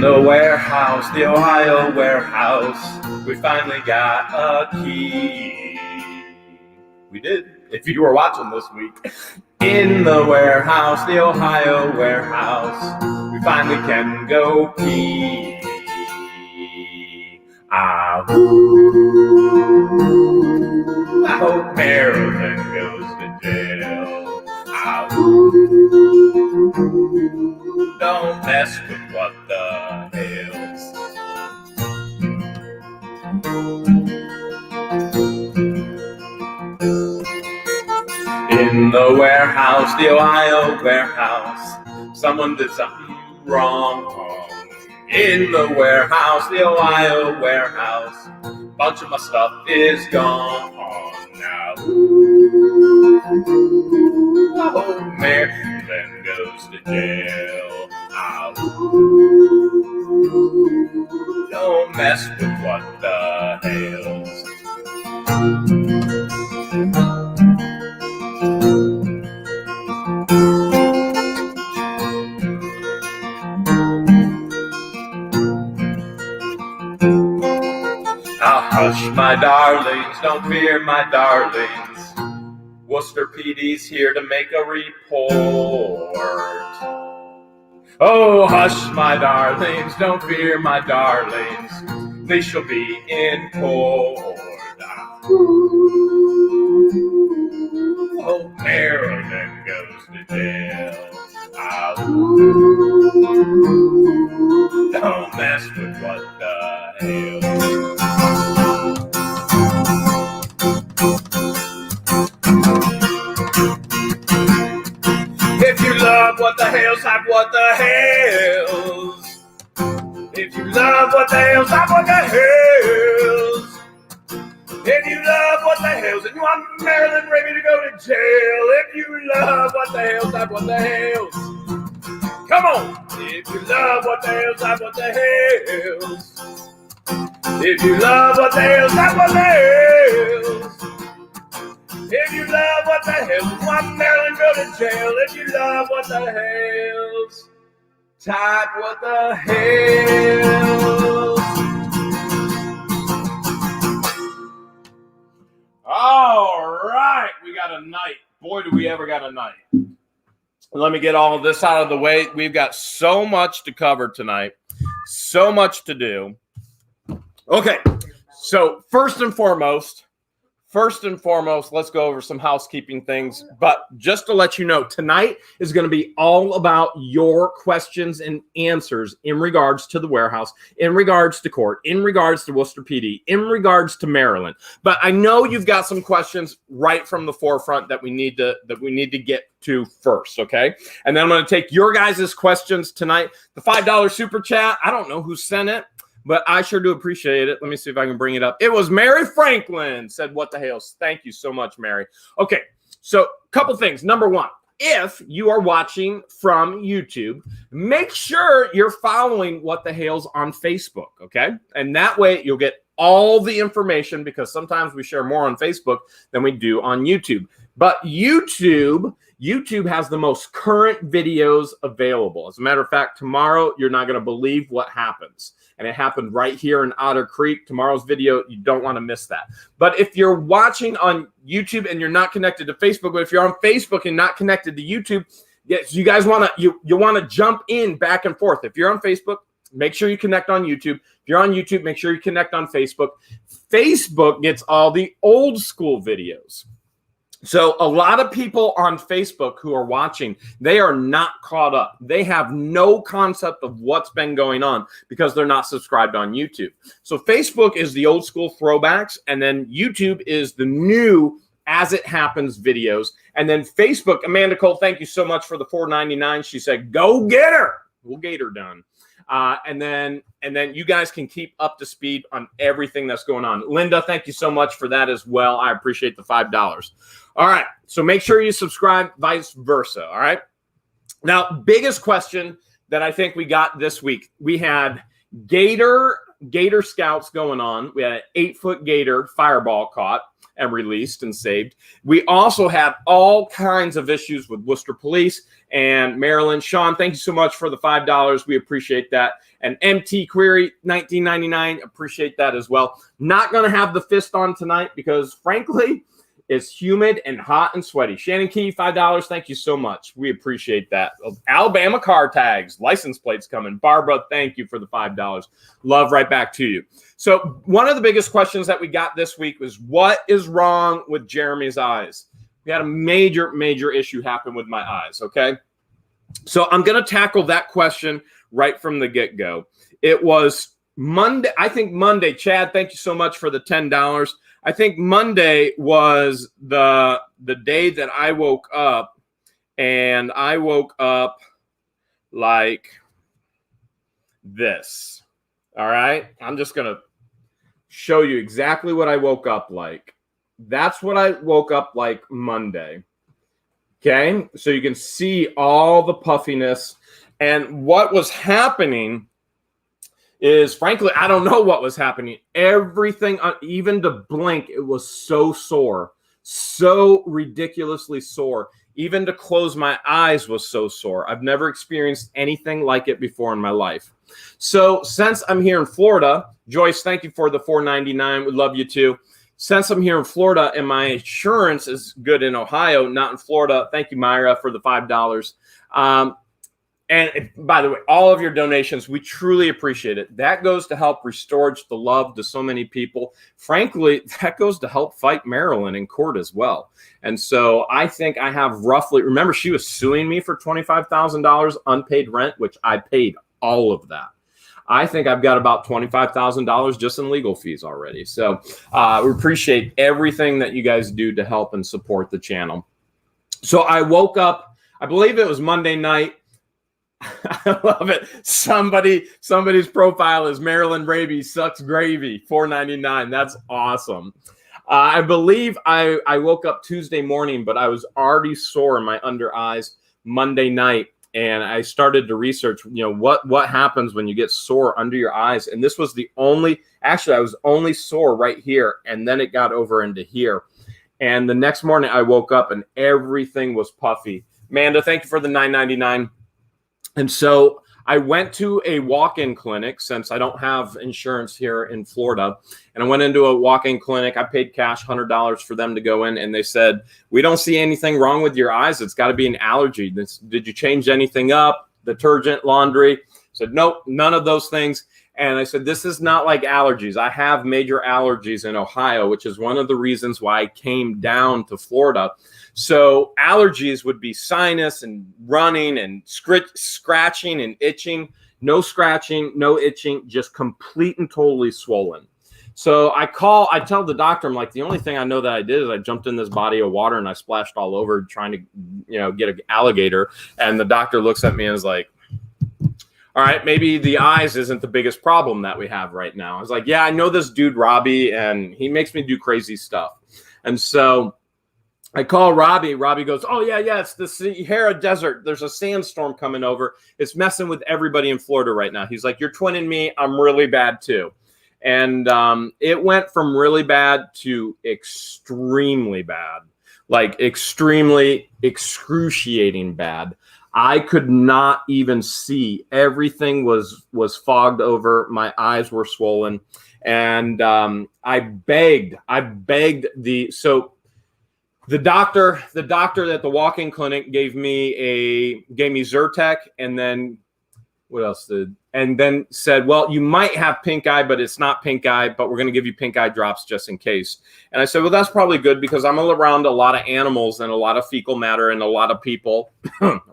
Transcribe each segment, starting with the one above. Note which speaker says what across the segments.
Speaker 1: the warehouse, the Ohio warehouse, we finally got a key. We did, if you were watching this week. In the warehouse, the Ohio warehouse, we finally can go pee. I hope Maryland goes to jail. Don't mess with what the hell's. In the warehouse, the Ohio warehouse, someone did something wrong. In the warehouse, the Ohio warehouse, bunch of my stuff is gone now. Oh, Maryland goes to jail. Don't mess with what the hell's. Hush, my darlings, don't fear, my darlings. Wooster PD's here to make a report. Oh, hush, my darlings, don't fear, my darlings. They shall be in court. Oh, Maryland goes to jail. Don't mess with what the hell. If you love what the hell's, have what the hell's. If you love what the hell's, have what the hell's. If you love what the hell's and you want Maryland ready to go to jail. If you love what the hell's, have what the hell's. Come on. If you love what the hell's, have what the hell's. If you love what the hell's, have what the hell's. If you love what the hell's, want Maryland go to jail. If you love what the hell's, type what the hell's. All right, we got a night. Boy, do we ever got a night. Let me get all of this out of the way. We've got so much to cover tonight, so much to do. Okay, so first and foremost, let's go over some housekeeping things. But just to let you know, tonight is going to be all about your questions and answers in regards to the warehouse, in regards to court, in regards to Wooster PD, in regards to Maryland. But I know you've got some questions right from the forefront that we need to get to first, okay? And then I'm going to take your guys' questions tonight. The $5 super chat, I don't know who sent it, but I sure do appreciate it. Let me see if I can bring it up. It was Mary Franklin said, what the hell? Thank you so much, Mary. Okay, so a couple things. Number one, if you are watching from YouTube, make sure you're following What the Hale's on Facebook, okay? And that way you'll get all the information, because sometimes we share more on Facebook than we do on YouTube. But YouTube has the most current videos available. As a matter of fact, tomorrow, you're not going to believe what happens. And it happened right here in Otter Creek. Tomorrow's video, you don't want to miss that. But if you're watching on YouTube and you're not connected to Facebook, but if you're on Facebook and not connected to YouTube, yes, you guys want to you want to jump in back and forth. If you're on Facebook, make sure you connect on YouTube. If you're on YouTube, make sure you connect on Facebook. Facebook gets all the old school videos. So a lot of people on Facebook who are watching, they are not caught up. They have no concept of what's been going on because they're not subscribed on YouTube. So Facebook is the old school throwbacks, and then YouTube is the new as it happens videos. And then Facebook, Amanda Cole, thank you so much for the $4.99. She said, go get her. We'll get her done. And then you guys can keep up to speed on everything that's going on. Linda, thank you so much for that as well. I appreciate the $5. All right, so make sure you subscribe, vice versa, all right? Now, biggest question that I think we got this week, we had Gator gator scouts going on. We had an 8-foot gator fireball caught and released and saved. We also had all kinds of issues with Wooster Police and Maryland. Sean, thank you so much for the $5. We appreciate that. And MT Query 1999, appreciate that as well. Not going to have the fist on tonight because, frankly, it's humid and hot and sweaty. Shannon Key, $5. Thank you so much. We appreciate that. Alabama car tags, license plates coming. Barbara, thank you for the $5. Love right back to you. So one of the biggest questions that we got this week was, what is wrong with Jeremy's eyes? We had a major, major issue happen with my eyes, okay? So I'm going to tackle that question right from the get-go. It was Monday. I think Monday. Chad, thank you so much for the $10. I think Monday was the day that I woke up, and I woke up like this. All right? I'm just going to show you exactly what I woke up like. That's what I woke up like Monday. Okay? So you can see all the puffiness. And what was happening is, frankly, I don't know what was happening. Everything, even to blink, it was so sore, so ridiculously sore. Even to close my eyes was so sore. I've never experienced anything like it before in my life. So since I'm here in Florida, Joyce, thank you for the $4.99. We love you too. Since I'm here in Florida and my insurance is good in Ohio, not in Florida, thank you, Myra, for the $5. And by the way, all of your donations, we truly appreciate it. That goes to help restore the love to so many people. Frankly, that goes to help fight Maryland in court as well. And so I think I have roughly, remember, she was suing me for $25,000 unpaid rent, which I paid all of that. I think I've got about $25,000 just in legal fees already. So we appreciate everything that you guys do to help and support the channel. So I woke up, I believe it was Monday night. I love it. Somebody's profile is Maryland Rabies sucks gravy, $4.99. That's awesome. I believe I woke up Tuesday morning, but I was already sore in my under eyes Monday night, and I started to research, what happens when you get sore under your eyes. And this was the only, actually, I was only sore right here, and then it got over into here. And the next morning I woke up and everything was puffy. Amanda, thank you for the $9.99. And so I went to a walk-in clinic since I don't have insurance here in Florida. And I went into a walk-in clinic. I paid cash $100 for them to go in. And they said, we don't see anything wrong with your eyes. It's got to be an allergy. Did you change anything up? Detergent, laundry? I said, nope, none of those things. And I said, this is not like allergies. I have major allergies in Ohio, which is one of the reasons why I came down to Florida. So allergies would be sinus and running and scratching and itching. No scratching, no itching, just complete and totally swollen. So I tell the doctor, I'm like, the only thing I know that I did is I jumped in this body of water and I splashed all over trying to, get an alligator. And the doctor looks at me and is like, all right, maybe the eyes isn't the biggest problem that we have right now. I was like, yeah, I know this dude, Robbie, and he makes me do crazy stuff. And so I call Robbie. Robbie goes, oh, yeah, it's the Sahara Desert. There's a sandstorm coming over. It's messing with everybody in Florida right now. He's like, you're twinning me. I'm really bad, too. And it went from really bad to extremely bad, like extremely excruciating bad. I could not even see. Everything was fogged over. My eyes were swollen. And I begged the doctor at the walk-in clinic gave me Zyrtec, and then what else and then said, well, you might have pink eye, but it's not pink eye, but we're going to give you pink eye drops just in case. And I said, well, that's probably good because I'm around a lot of animals and a lot of fecal matter and a lot of people,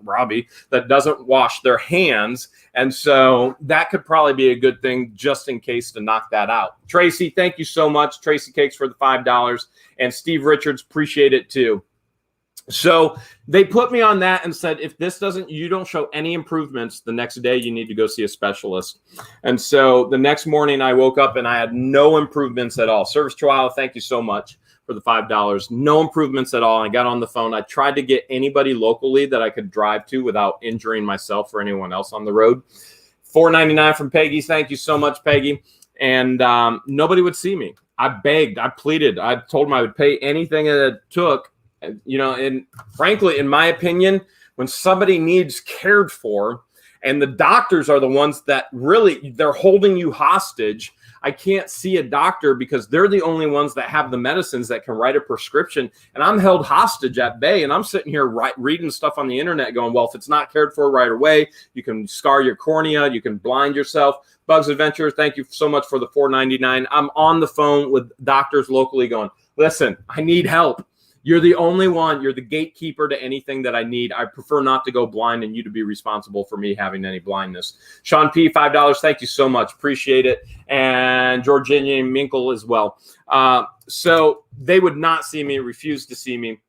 Speaker 1: Robbie, that doesn't wash their hands. And so that could probably be a good thing just in case to knock that out. Tracy, thank you so much. Tracy Cakes for the $5. And Steve Richards, appreciate it too. So they put me on that and said, if you don't show any improvements the next day, you need to go see a specialist. And so the next morning I woke up and I had no improvements at all. Service Chihuahua, thank you so much for the $5. No improvements at all. I got on the phone. I tried to get anybody locally that I could drive to without injuring myself or anyone else on the road. $4.99 from Peggy. Thank you so much, Peggy. and nobody would see me. I begged, I pleaded, I told them I would pay anything that it took, you know, and frankly, in my opinion, when somebody needs cared for and the doctors are the ones that really, they're holding you hostage, I can't see a doctor because they're the only ones that have the medicines that can write a prescription. And I'm held hostage at bay, and I'm sitting here reading stuff on the internet going, well, if it's not cared for right away, you can scar your cornea, you can blind yourself. Bugs Adventure, thank you so much for the $4.99. I'm on the phone with doctors locally going, listen, I need help. You're the only one. You're the gatekeeper to anything that I need. I prefer not to go blind and you to be responsible for me having any blindness. Sean P., $5. Thank you so much. Appreciate it. And Georgina Minkle as well. So they would not see me, refused to see me.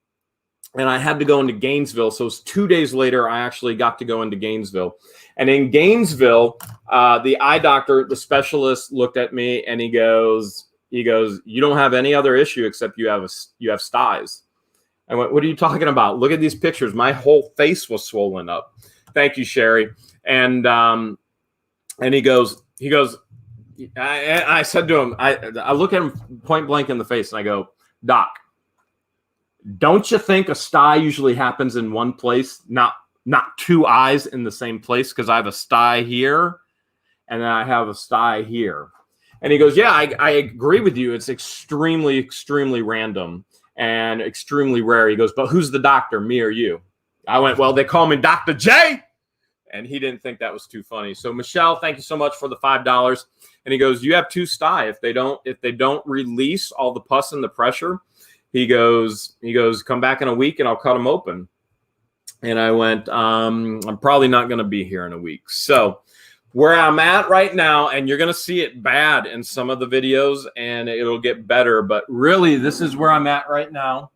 Speaker 1: And I had to go into Gainesville. So it was 2 days later, I actually got to go into Gainesville. And in Gainesville, the eye doctor, the specialist, looked at me and he goes, you don't have any other issue except you have styes. I went, what are you talking about? Look at these pictures. My whole face was swollen up. Thank you, Sherry. And he goes, I said to him, I look at him point blank in the face and I go, Doc, don't you think a sty usually happens in one place, not two eyes in the same place? Because I have a sty here and then I have a sty here. And he goes, yeah, I agree with you. It's extremely, extremely random and extremely rare. He goes, but who's the doctor, me or you? I went, well, they call me Dr. J. And he didn't think that was too funny. So Michelle, thank you so much for the $5. And he goes, you have two sty. If they don't release all the pus and the pressure, he goes, come back in a week and I'll cut them open. And I went, I'm probably not going to be here in a week. So where I'm at right now, and you're going to see it bad in some of the videos and it'll get better, but really this is where I'm at right now.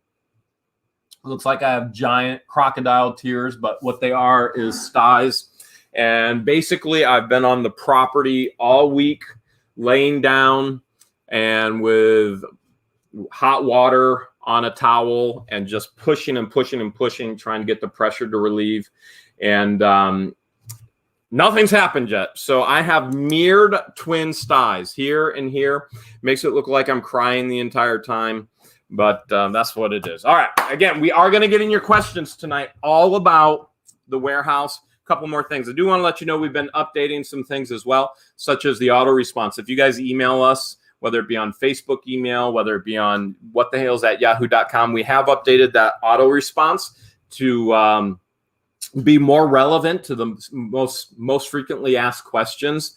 Speaker 1: It looks like I have giant crocodile tears, but what they are is styes. And basically I've been on the property all week, laying down and with hot water on a towel and just pushing and pushing and pushing, trying to get the pressure to relieve. And nothing's happened yet. So I have mirrored twin styes here and here. Makes it look like I'm crying the entire time, but that's what it is. All right. Again, we are going to get in your questions tonight all about the warehouse. A couple more things. I do want to let you know we've been updating some things as well, such as the auto response. If you guys email us, whether it be on Facebook email, whether it be on whatthehales@yahoo.com, we have updated that auto response to be more relevant to the most frequently asked questions.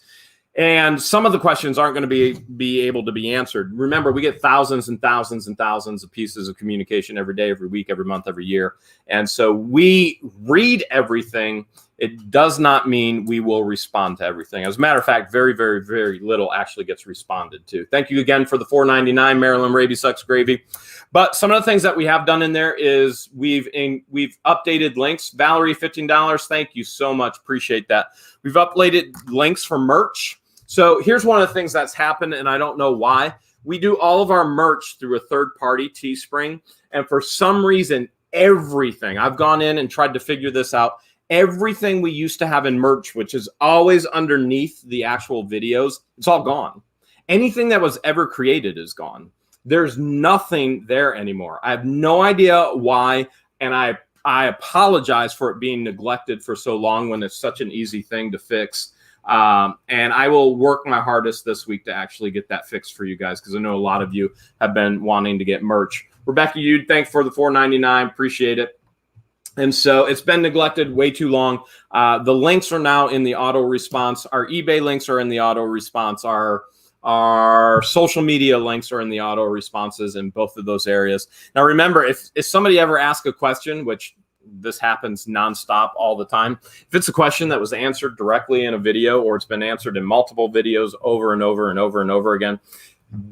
Speaker 1: And some of the questions aren't going to be able to be answered. Remember, we get thousands and thousands and thousands of pieces of communication every day, every week, every month, every year. And so we read everything. It does not mean we will respond to everything. As a matter of fact, very, very, very little actually gets responded to. Thank you again for the $4.99, Maryland Raby Sucks Gravy. But some of the things that we have done in there is we've updated links. Valerie, $15. Thank you so much. Appreciate that. We've uploaded links for merch. So here's one of the things that's happened, and I don't know why. We do all of our merch through a third-party Teespring, and for some reason, everything, I've gone in and tried to figure this out, everything we used to have in merch, which is always underneath the actual videos, it's all gone. Anything that was ever created is gone. There's nothing there anymore. I have no idea why, and I apologize for it being neglected for so long when it's such an easy thing to fix. And I will work my hardest this week to actually get that fixed for you guys, because I know a lot of you have been wanting to get merch. Rebecca, you thanks for the $4.99. Appreciate it. And so it's been neglected way too long. The links are now in the auto response. Our eBay links are in the auto response. Our social media links are in the auto responses in both of those areas. Now, remember, if somebody ever asks a question, which this happens nonstop all the time, if it's a question that was answered directly in a video or it's been answered in multiple videos over and over and over and over again,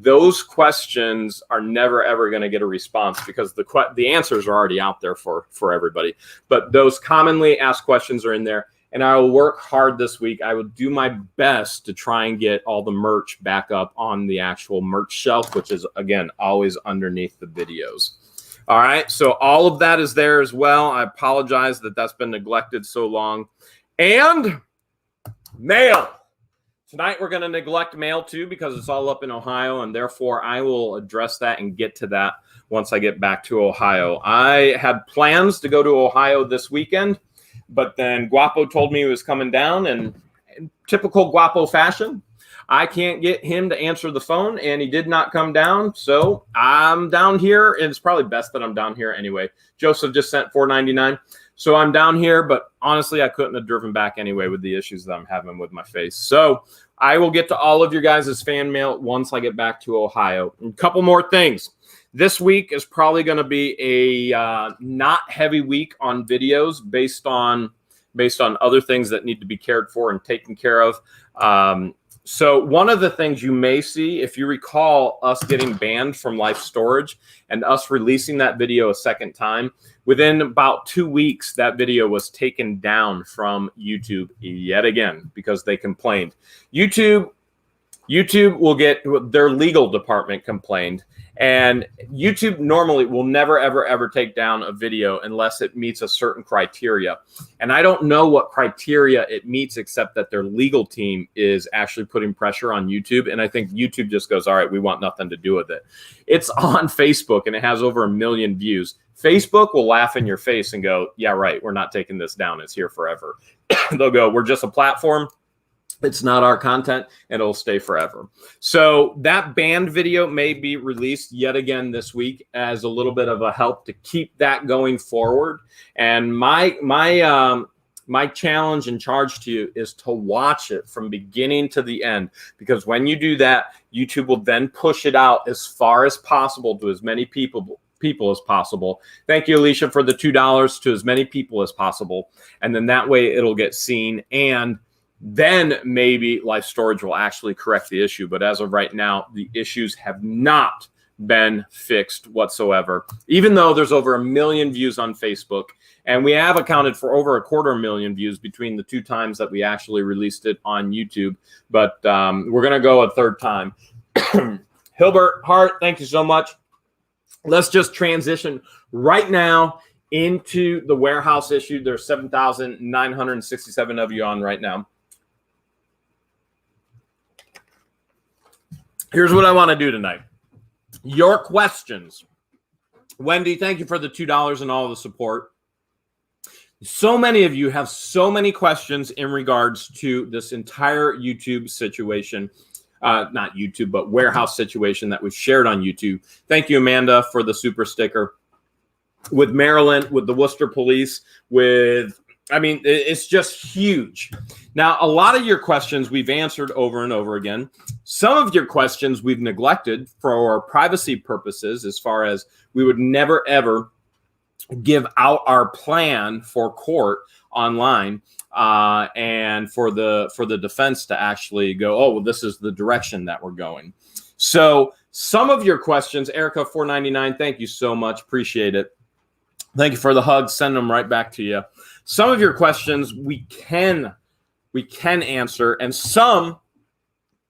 Speaker 1: those questions are never, ever going to get a response because the answers are already out there for everybody. But those commonly asked questions are in there. And I will work hard this week. I will do my best to try and get all the merch back up on the actual merch shelf, which is, again, always underneath the videos. All right. So all of that is there as well. I apologize that that's been neglected so long. And mail. Tonight, we're going to neglect mail, too, because it's all up in Ohio, and therefore, I will address that and get to that once I get back to Ohio. I had plans to go to Ohio this weekend, but then Guapo told me he was coming down, and in typical Guapo fashion, I can't get him to answer the phone, and he did not come down, so I'm down here, and it's probably best that I'm down here anyway. Joseph just sent $4.99. So I'm down here, but honestly, I couldn't have driven back anyway with the issues that I'm having with my face. So I will get to all of your guys' fan mail once I get back to Ohio. And a couple more things. This week is probably going to be a not heavy week on videos based on other things that need to be cared for and taken care of. So one of the things you may see, if you recall us getting banned from Life Storage and us releasing that video a second time, within about 2 weeks, that video was taken down from YouTube yet again because they complained. YouTube will get their legal department complained, and YouTube normally will never, ever, ever take down a video unless it meets a certain criteria. And I don't know what criteria it meets, except that their legal team is actually putting pressure on YouTube. And I think YouTube just goes, all right, we want nothing to do with it. It's on Facebook and it has over 1 million views. Facebook will laugh in your face and go, yeah, right, we're not taking this down. It's here forever. They'll go, we're just a platform. It's not our content, and it'll stay forever. So that banned video may be released yet again this week as a little bit of a help to keep that going forward. And my challenge and charge to you is to watch it from beginning to the end, because when you do that, YouTube will then push it out as far as possible to as many people as possible. Thank you, Alicia, for the $2 to as many people as possible. And then that way it'll get seen, and then maybe Life Storage will actually correct the issue. But as of right now, the issues have not been fixed whatsoever, even though there's over 1 million views on Facebook. And we have accounted for over 250,000 views between the 2 times that we actually released it on YouTube. But we're going to go a third time. Hilbert Hart, thank you so much. Let's just transition right now into the warehouse issue. There's 7,967 of you on right now. Here's what I want to do tonight. Your questions. Wendy, thank you for the $2 and all the support. So many of you have so many questions in regards to this entire YouTube situation. Not YouTube, but warehouse situation that we've shared on YouTube. Thank you, Amanda, for the super sticker. With Maryland, with the Wooster police, it's just huge. Now, a lot of your questions we've answered over and over again. Some of your questions we've neglected for privacy purposes, as far as we would never, ever give out our plan for court online, and for the defense to actually go, oh, well, this is the direction that we're going. So some of your questions, Erica, $4.99, thank you so much. Appreciate it. Thank you for the hugs. Send them right back to you. Some of your questions we can answer, and some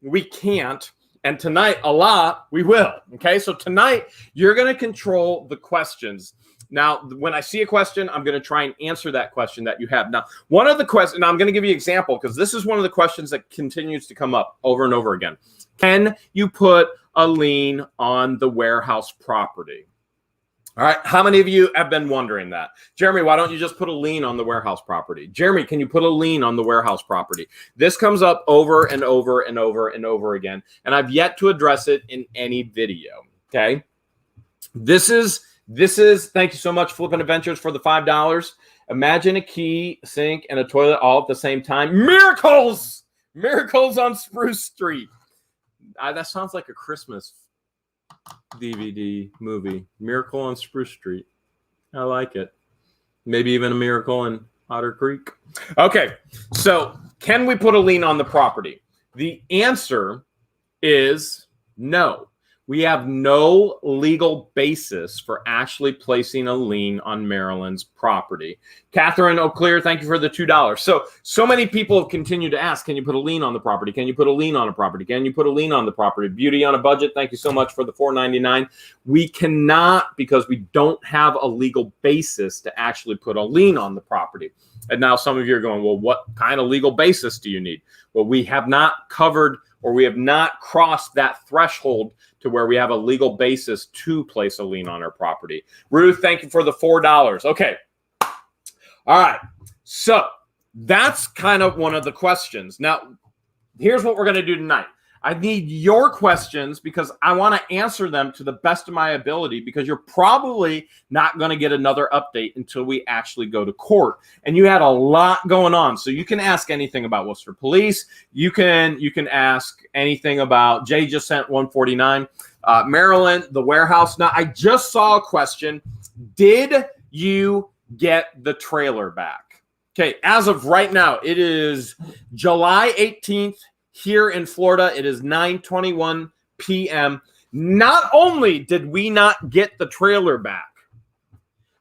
Speaker 1: we can't. And tonight, a lot we will. Okay, so tonight you're going to control the questions. Now, when I see a question, I'm going to try and answer that question that you have. Now, one of the questions, and I'm going to give you an example, because this is one of the questions that continues to come up over and over again. Can you put a lien on the warehouse property? All right. How many of you have been wondering that? Jeremy, why don't you just put a lien on the warehouse property? Jeremy, can you put a lien on the warehouse property? This comes up over and over and over and over again, and I've yet to address it in any video. Okay. This is, thank you so much, Flippin' Adventures, for the $5. Imagine a key, sink, and a toilet all at the same time. Miracles! Miracles on Spruce Street. That sounds like a Christmas DVD movie. Miracle on Spruce Street. I like it. Maybe even a miracle in Otter Creek. Okay, so can we put a lien on the property? The answer is no. We have no legal basis for actually placing a lien on Marilyn's property. Catherine O'Clear, thank you for the $2. So many people have continued to ask, can you put a lien on the property? Can you put a lien on a property? Can you put a lien on the property? Beauty on a budget, thank you so much for the $4.99. We cannot, because we don't have a legal basis to actually put a lien on the property. And now some of you are going, well, what kind of legal basis do you need? Well, we have not covered, or we have not crossed that threshold to where we have a legal basis to place a lien on our property. Ruth, thank you for the $4. Okay. All right. So that's kind of one of the questions. Now, here's what we're going to do tonight. I need your questions because I want to answer them to the best of my ability, because you're probably not going to get another update until we actually go to court. And you had a lot going on. So you can ask anything about Wooster Police. You can ask anything about, Jay just sent 149. Maryland, the warehouse. Now, I just saw a question. Did you get the trailer back? Okay, as of right now, it is July 18th. Here in Florida, it is 9:21 p.m. Not only did we not get the trailer back,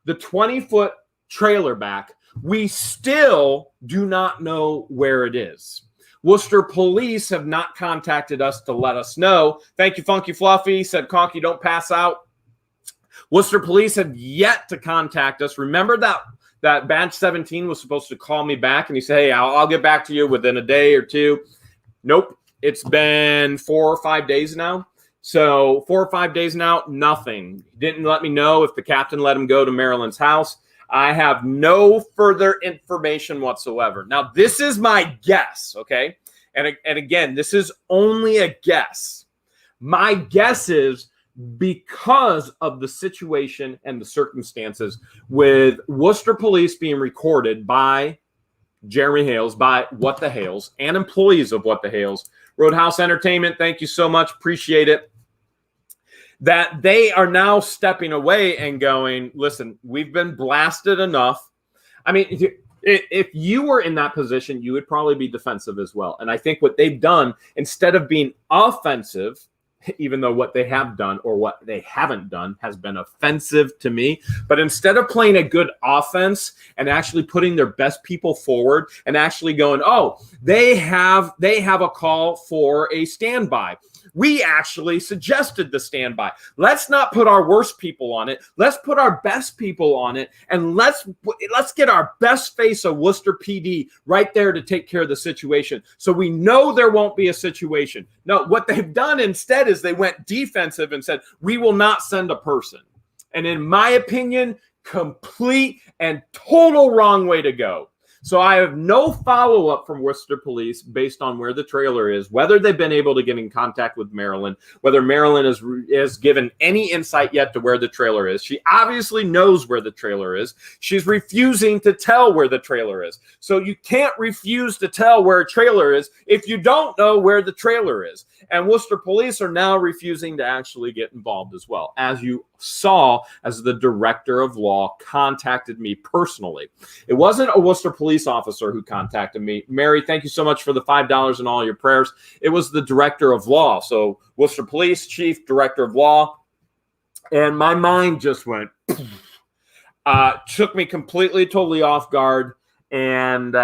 Speaker 1: the 20-foot trailer back, we still do not know where it is. Worcester Police have not contacted us to let us know. Thank you, Funky Fluffy. Said, Conky, don't pass out. Worcester Police have yet to contact us. Remember that Badge 17 was supposed to call me back, and he said, hey, I'll get back to you within a day or two. Nope. It's been 4 or 5 days now. So 4 or 5 days now, nothing. He didn't let me know if the captain let him go to Marilyn's house. I have no further information whatsoever. Now, this is my guess, okay? And again, this is only a guess. My guess is because of the situation and the circumstances with Worcester Police being recorded by Jeremy Hales, by What the Hales, and employees of What the Hales. Roadhouse Entertainment, thank you so much. Appreciate it. That they are now stepping away and going, listen, we've been blasted enough. I mean, if you were in that position, you would probably be defensive as well. And I think what they've done, instead of being offensive, even though what they have done or what they haven't done has been offensive to me. But instead of playing a good offense and actually putting their best people forward and actually going, oh, they have a call for a standby. We actually suggested the standby. Let's not put our worst people on it. Let's put our best people on it, and let's get our best face of Worcester PD right there to take care of the situation. So we know there won't be a situation. No, what they've done instead is they went defensive and said, we will not send a person. And in my opinion, complete and total wrong way to go. So I have no follow-up from Worcester Police based on where the trailer is, whether they've been able to get in contact with Marilyn, whether Marilyn has given any insight yet to where the trailer is. She obviously knows where the trailer is. She's refusing to tell where the trailer is. So you can't refuse to tell where a trailer is if you don't know where the trailer is. And Worcester Police are now refusing to actually get involved as well, as you saw as the director of law contacted me personally. It wasn't a Worcester police officer who contacted me. Mary, thank you so much for the $5 and all your prayers. It was the director of law. So Worcester Police Chief, Director of Law. And my mind just went, took me completely, totally off guard. And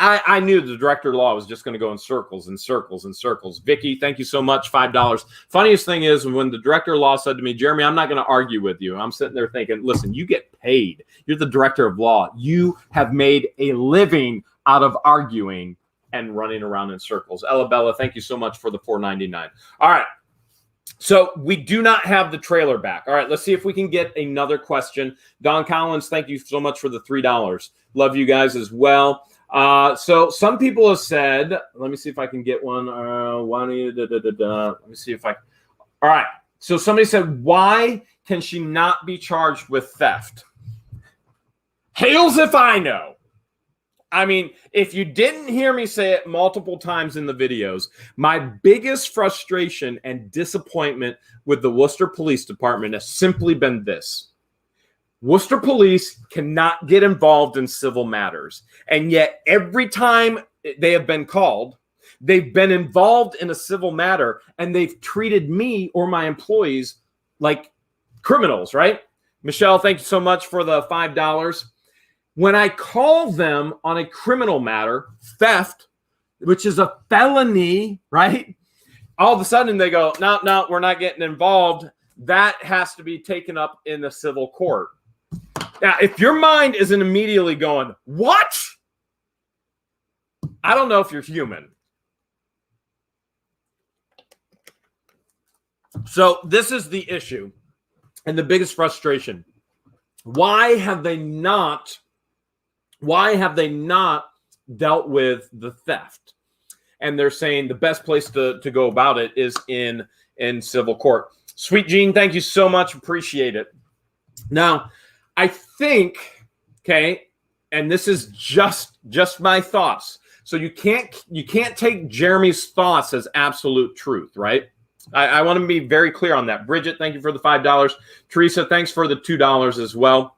Speaker 1: I knew the director of law was just going to go in circles and circles and circles. Vicky, thank you so much, $5. Funniest thing is when the director of law said to me, Jeremy, I'm not going to argue with you. I'm sitting there thinking, listen, you get paid. You're the director of law. You have made a living out of arguing and running around in circles. Ella Bella, thank you so much for the $4.99. All right. So we do not have the trailer back. All right, let's see if we can get another question. Don Collins, thank you so much for the $3. Love you guys as well. So some people have said, let me see if I can get one. Let me see if I. All right. So somebody said, why can she not be charged with theft? Hails if I know. I mean, if you didn't hear me say it multiple times in the videos, my biggest frustration and disappointment with the Worcester Police Department has simply been this. Worcester Police cannot get involved in civil matters. And yet every time they have been called, They've been involved in a civil matter, and they've treated me or my employees like criminals, right? Michelle, thank you so much for the $5. When I call them on a criminal matter, theft, which is a felony, right? All of a sudden they go, no, we're not getting involved. That has to be taken up in the civil court. Now, if your mind isn't immediately going, what? I don't know if you're human. So this is the issue and the biggest frustration. Why have they not dealt with the theft? And they're saying the best place to go about it is in civil court. Sweet Jean, thank you so much. Appreciate it. Now, I think, okay, and this is just my thoughts. So you can't take Jeremy's thoughts as absolute truth, right? I want to be very clear on that. Bridget, thank you for the $5. Teresa, thanks for the $2 as well.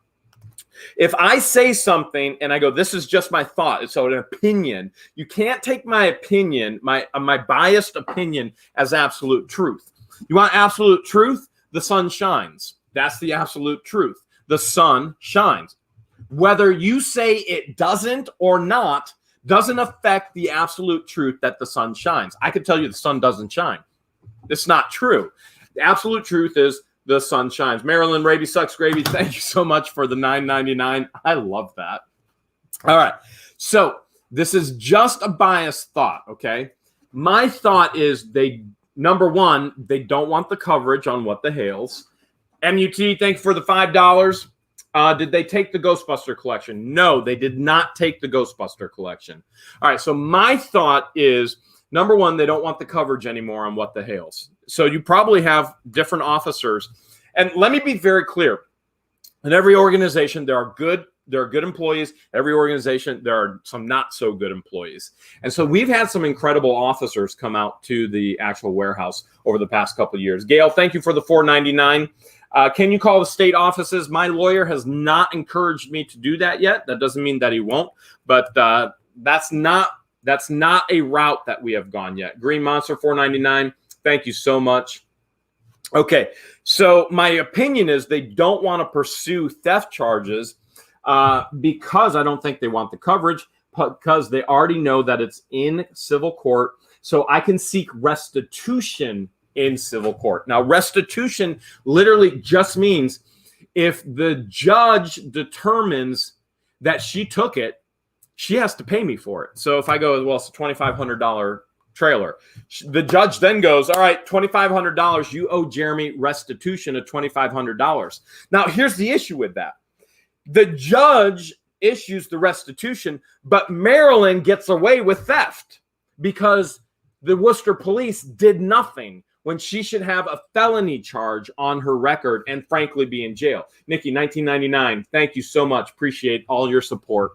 Speaker 1: If I say something and I go, this is just my thought, so an opinion, you can't take my opinion, my biased opinion as absolute truth. You want absolute truth? The sun shines. That's the absolute truth. The sun shines. Whether you say it doesn't or not doesn't affect the absolute truth that the sun shines. I could tell you the sun doesn't shine. It's not true. The absolute truth is the sun shines. Marilyn Raby Sucks Gravy, thank you so much for the $9.99. I love that. All right. So this is just a biased thought, okay? My thought is number one, they don't want the coverage on What the Hales. MUT, thank you for the $5. Did they take the Ghostbuster collection? No, they did not take the Ghostbuster collection. All right, so my thought is, number one, they don't want the coverage anymore on What the Hales. So you probably have different officers. And let me be very clear. In every organization, there are good employees. Every organization, there are some not so good employees. And so we've had some incredible officers come out to the actual warehouse over the past couple of years. Gail, thank you for the $4.99. Can you call the state offices? My lawyer has not encouraged me to do that yet. That doesn't mean that he won't, but that's not a route that we have gone yet. Green Monster $4.99. Thank you so much. Okay, so my opinion is they don't want to pursue theft charges because I don't think they want the coverage, because they already know that it's in civil court. So I can seek restitution in civil court. Now, restitution literally just means if the judge determines that she took it, she has to pay me for it. So if I go, well, it's a $2,500 trailer, the judge then goes, all right, $2,500, you owe Jeremy restitution of $2,500. Now, here's the issue with that. The judge issues the restitution, but Maryland gets away with theft because the Wooster police did nothing when she should have a felony charge on her record and frankly be in jail. Nikki, 1999, thank you so much. Appreciate all your support.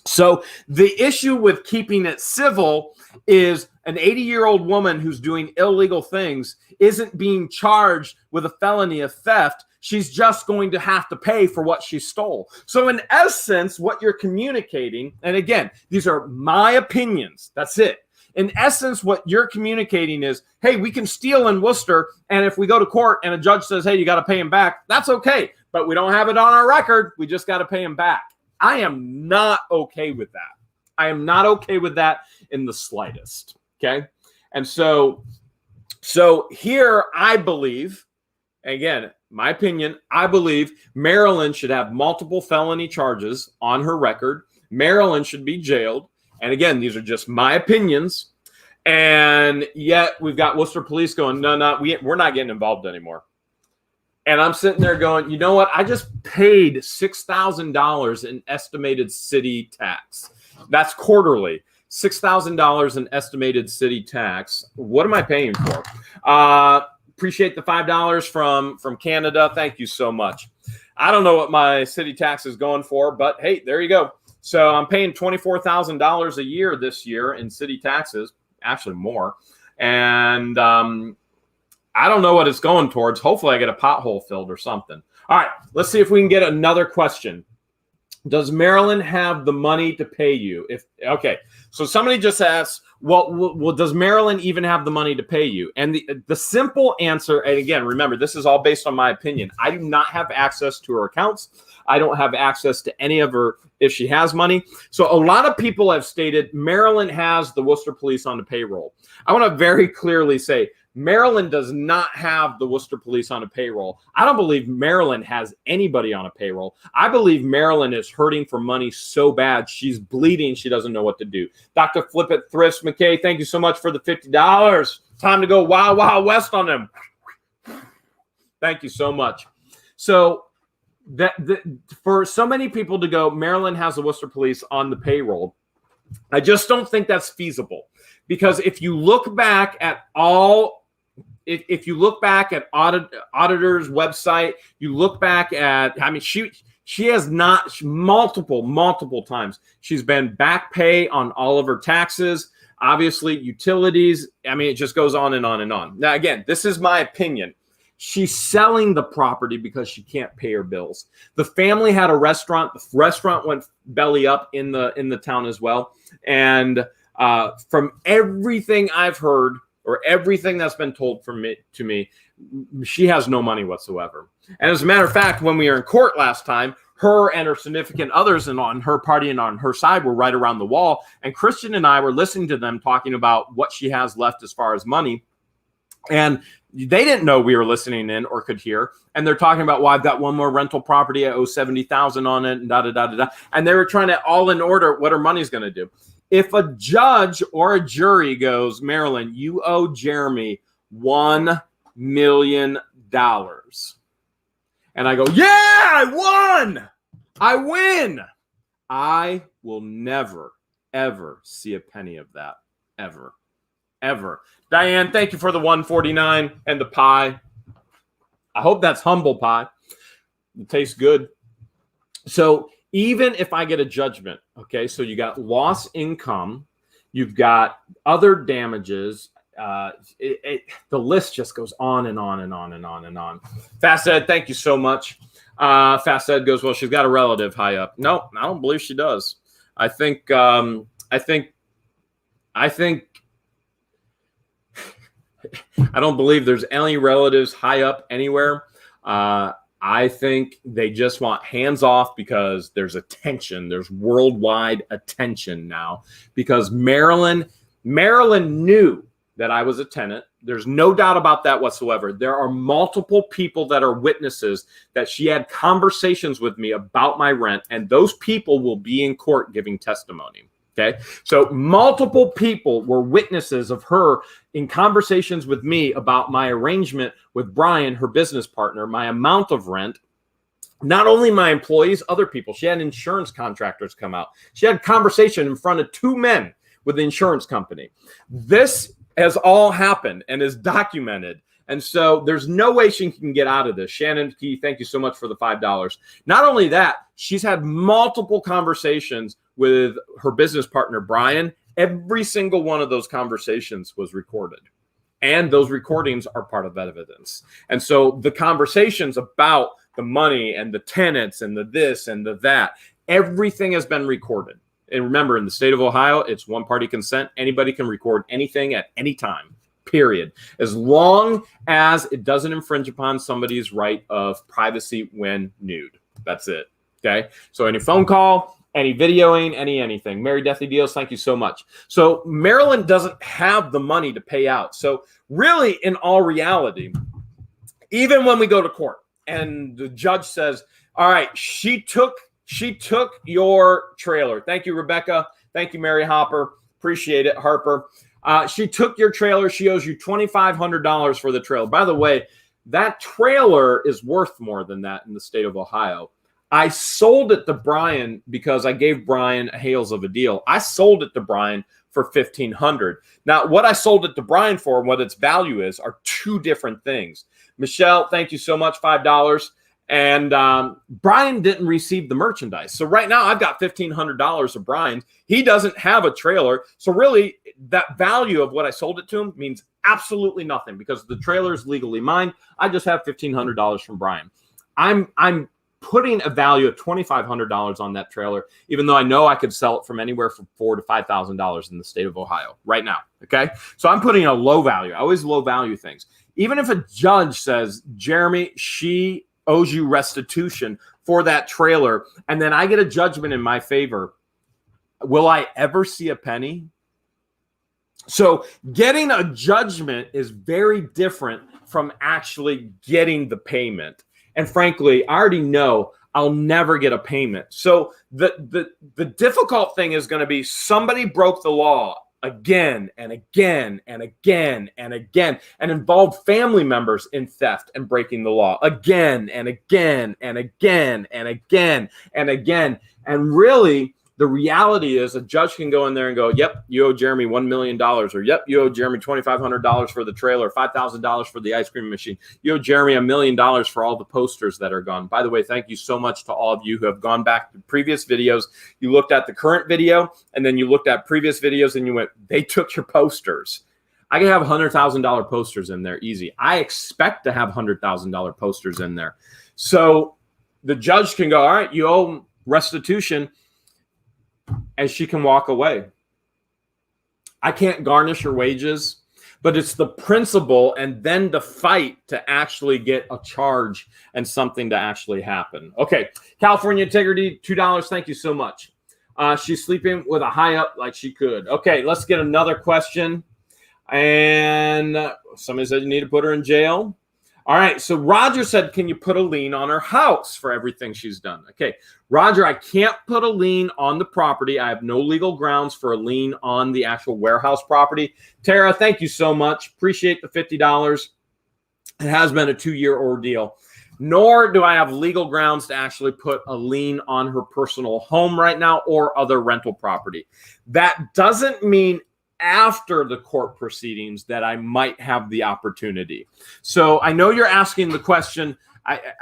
Speaker 1: So the issue with keeping it civil is an 80-year-old woman who's doing illegal things isn't being charged with a felony of theft. She's just going to have to pay for what she stole. So in essence, what you're communicating, and again, these are my opinions. That's it. In essence, what you're communicating is, hey, we can steal in Wooster, and if we go to court and a judge says, hey, you got to pay him back, that's okay. But we don't have it on our record. We just got to pay him back. I am not okay with that. I am not okay with that in the slightest, okay? And so here I believe, again, my opinion, I believe Maryland should have multiple felony charges on her record. Maryland should be jailed. And again, these are just my opinions. And yet we've got Worcester police going, no, we're not getting involved anymore. And I'm sitting there going, you know what? I just paid $6,000 in estimated city tax. That's quarterly. $6,000 in estimated city tax. What am I paying for? Appreciate the $5 from Canada. Thank you so much. I don't know what my city tax is going for, but hey, there you go. So I'm paying $24,000 a year this year in city taxes, actually more. And I don't know what it's going towards. Hopefully I get a pothole filled or something. All right, let's see if we can get another question. Does Maryland have the money to pay you? Okay, so somebody just asked, well, does Maryland even have the money to pay you? And the simple answer, and again, remember, this is all based on my opinion. I do not have access to her accounts. I don't have access to any of her, if she has money. So a lot of people have stated Maryland has the Wooster Police on the payroll. I want to very clearly say Maryland does not have the Wooster Police on a payroll. I don't believe Maryland has anybody on a payroll. I believe Maryland is hurting for money so bad she's bleeding. She doesn't know what to do. Dr. Flip It Thrifts McKay, thank you so much for the $50. Time to go Wild Wild West on them. Thank you so much. So for so many people to go, Maryland has the Wooster Police on the payroll, I just don't think that's feasible. Because if you look back at if you look back at auditor's website, you look back at, I mean, she has not multiple times. She's been back pay on all of her taxes, obviously utilities. I mean, it just goes on and on and on. Now, again, this is my opinion. She's selling the property because she can't pay her bills. The family had a restaurant. The restaurant went belly up in the town as well. And from everything I've heard, or everything that's been told to me, she has no money whatsoever. And as a matter of fact, when we were in court last time, her and her significant others and on her party and on her side were right around the wall. And Christian and I were listening to them talking about what she has left as far as money. And they didn't know we were listening in or could hear. And they're talking about, well, I've got one more rental property. I owe $70,000 on it, and da-da-da-da-da. And they were trying to all in order what her money's going to do. If a judge or a jury goes, Maryland, you owe Jeremy $1 million. And I go, yeah, I won. I win. I will never, ever see a penny of that. Ever. Ever. Diane, thank you for the $149 and the pie. I hope that's humble pie. It tastes good. So even if I get a judgment, okay, so you got lost income, you've got other damages, the list just goes on and on and on and on and on. Fast Ed, thank you so much. Fast Ed goes, well, she's got a relative high up. No, I don't believe she does. I think I don't believe there's any relatives high up anywhere. I think they just want hands off because there's attention. There's worldwide attention now because Maryland knew that I was a tenant. There's no doubt about that whatsoever. There are multiple people that are witnesses that she had conversations with me about my rent, and those people will be in court giving testimony. Okay, so multiple people were witnesses of her in conversations with me about my arrangement with Brian, her business partner, my amount of rent, not only my employees, other people. She had insurance contractors come out. She had a conversation in front of two men with the insurance company. This has all happened and is documented. And so there's no way she can get out of this. Shannon Key, thank you so much for the $5. Not only that, she's had multiple conversations with her business partner, Brian. Every single one of those conversations was recorded. And those recordings are part of evidence. And so the conversations about the money and the tenants and the this and the that, everything has been recorded. And remember, in the state of Ohio, it's one-party consent. Anybody can record anything at any time, period. As long as it doesn't infringe upon somebody's right of privacy when nude. That's it. Okay? So any phone call, any videoing, anything. Mary Deathy Deals, thank you so much. So Maryland doesn't have the money to pay out. So really, in all reality, even when we go to court and the judge says, all right, she took your trailer. Thank you, Rebecca. Thank you, Mary Hopper. Appreciate it, Harper. She took your trailer. She owes you $2,500 for the trailer. By the way, that trailer is worth more than that in the state of Ohio. I sold it to Brian because I gave Brian a Hales of a deal. I sold it to Brian for $1,500. Now, what I sold it to Brian for and what its value is are two different things. Michelle, thank you so much, $5. And Brian didn't receive the merchandise. So right now I've got $1,500 of Brian's. He doesn't have a trailer. So really that value of what I sold it to him means absolutely nothing because the trailer is legally mine. I just have $1,500 from Brian. I'm putting a value of $2,500 on that trailer, even though I know I could sell it from anywhere from $4,000 to $5,000 in the state of Ohio right now. Okay. So I'm putting a low value. I always low value things. Even if a judge says, Jeremy, she owes you restitution for that trailer, and then I get a judgment in my favor, will I ever see a penny? So getting a judgment is very different from actually getting the payment. And frankly, I already know I'll never get a payment. So the difficult thing is going to be somebody broke the law again and again and again and again, and involved family members in theft and breaking the law again and again and again and again and again. And really, the reality is a judge can go in there and go, yep, you owe Jeremy $1 million, or yep, you owe Jeremy $2,500 for the trailer, $5,000 for the ice cream machine. You owe Jeremy $1 million for all the posters that are gone. By the way, thank you so much to all of you who have gone back to previous videos. You looked at the current video, and then you looked at previous videos, and you went, they took your posters. I can have $100,000 posters in there easy. I expect to have $100,000 posters in there. So the judge can go, all right, you owe restitution, and she can walk away. I can't garnish her wages, but it's the principle and then the fight to actually get a charge and something to actually happen. Okay, California Integrity, $2. Thank you so much. She's sleeping with a high up like she could. Okay, let's get another question. And somebody said you need to put her in jail. All right, so Roger said, can you put a lien on her house for everything she's done? Okay, Roger, I can't put a lien on the property. I have no legal grounds for a lien on the actual warehouse property. Tara, thank you so much. Appreciate the $50. It has been a 2-year ordeal. Nor do I have legal grounds to actually put a lien on her personal home right now or other rental property. That doesn't mean after the court proceedings that I might have the opportunity. So I know you're asking the question.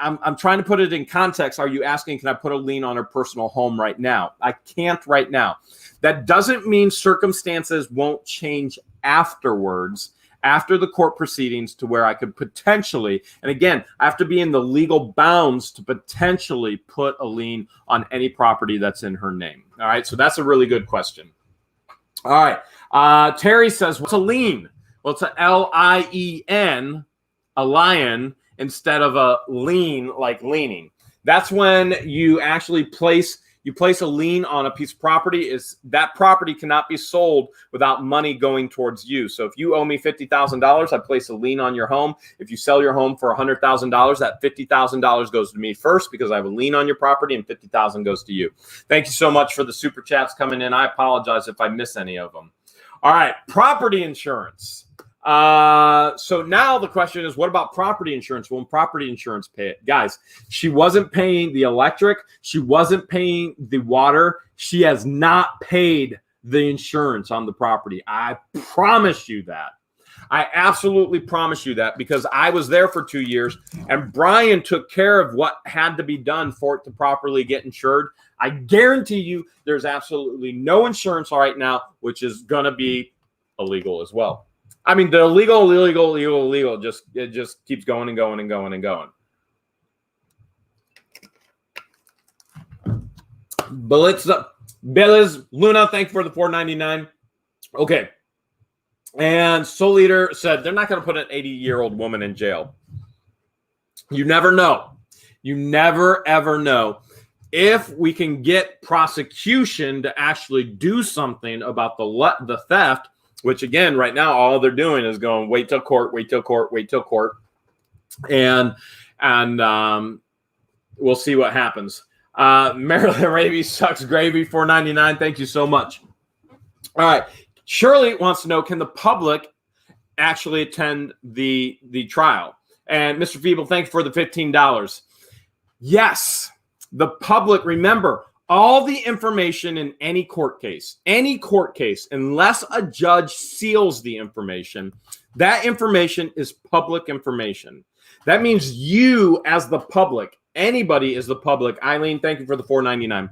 Speaker 1: I'm trying to put it in context. Are you asking, can I put a lien on her personal home right now? I can't right now. That doesn't mean circumstances won't change afterwards, after the court proceedings, to where I could potentially, and again, I have to be in the legal bounds to potentially put a lien on any property that's in her name. All right. So that's a really good question. All right. Terry says, what's a lien? Well, it's a L-I-E-N, a lion, instead of a lien, like leaning. That's when you actually place a lien on a piece of property. Is that property cannot be sold without money going towards you. So if you owe me $50,000, I place a lien on your home. If you sell your home for $100,000, that $50,000 goes to me first because I have a lien on your property, and $50,000 goes to you. Thank you so much for the super chats coming in. I apologize if I miss any of them. All right, property insurance. So now the question is, what about property insurance? Will property insurance pay it? Guys, she wasn't paying the electric. She wasn't paying the water. She has not paid the insurance on the property. I promise you that. I absolutely promise you that, because I was there for 2 years and Brian took care of what had to be done for it to properly get insured. I guarantee you there's absolutely no insurance right now, which is going to be illegal as well. I mean, the illegal, it just keeps going and going and going and going. Belliz, Luna, thank you for the $4.99. Okay. And Soul Eater said they're not going to put an 80-year-old woman in jail. You never know. You never, ever know. If we can get prosecution to actually do something about the theft, which again, right now, all they're doing is going, wait till court, wait till court, wait till court. And we'll see what happens. Maryland Raby sucks gravy, $4.99. Thank you so much. All right. Shirley wants to know, can the public actually attend the trial? And Mr. Feeble, thank you for the $15. Yes, the public, remember, all the information in any court case, unless a judge seals the information, that information is public information. That means you as the public, anybody is the public. Eileen, thank you for the $4.99.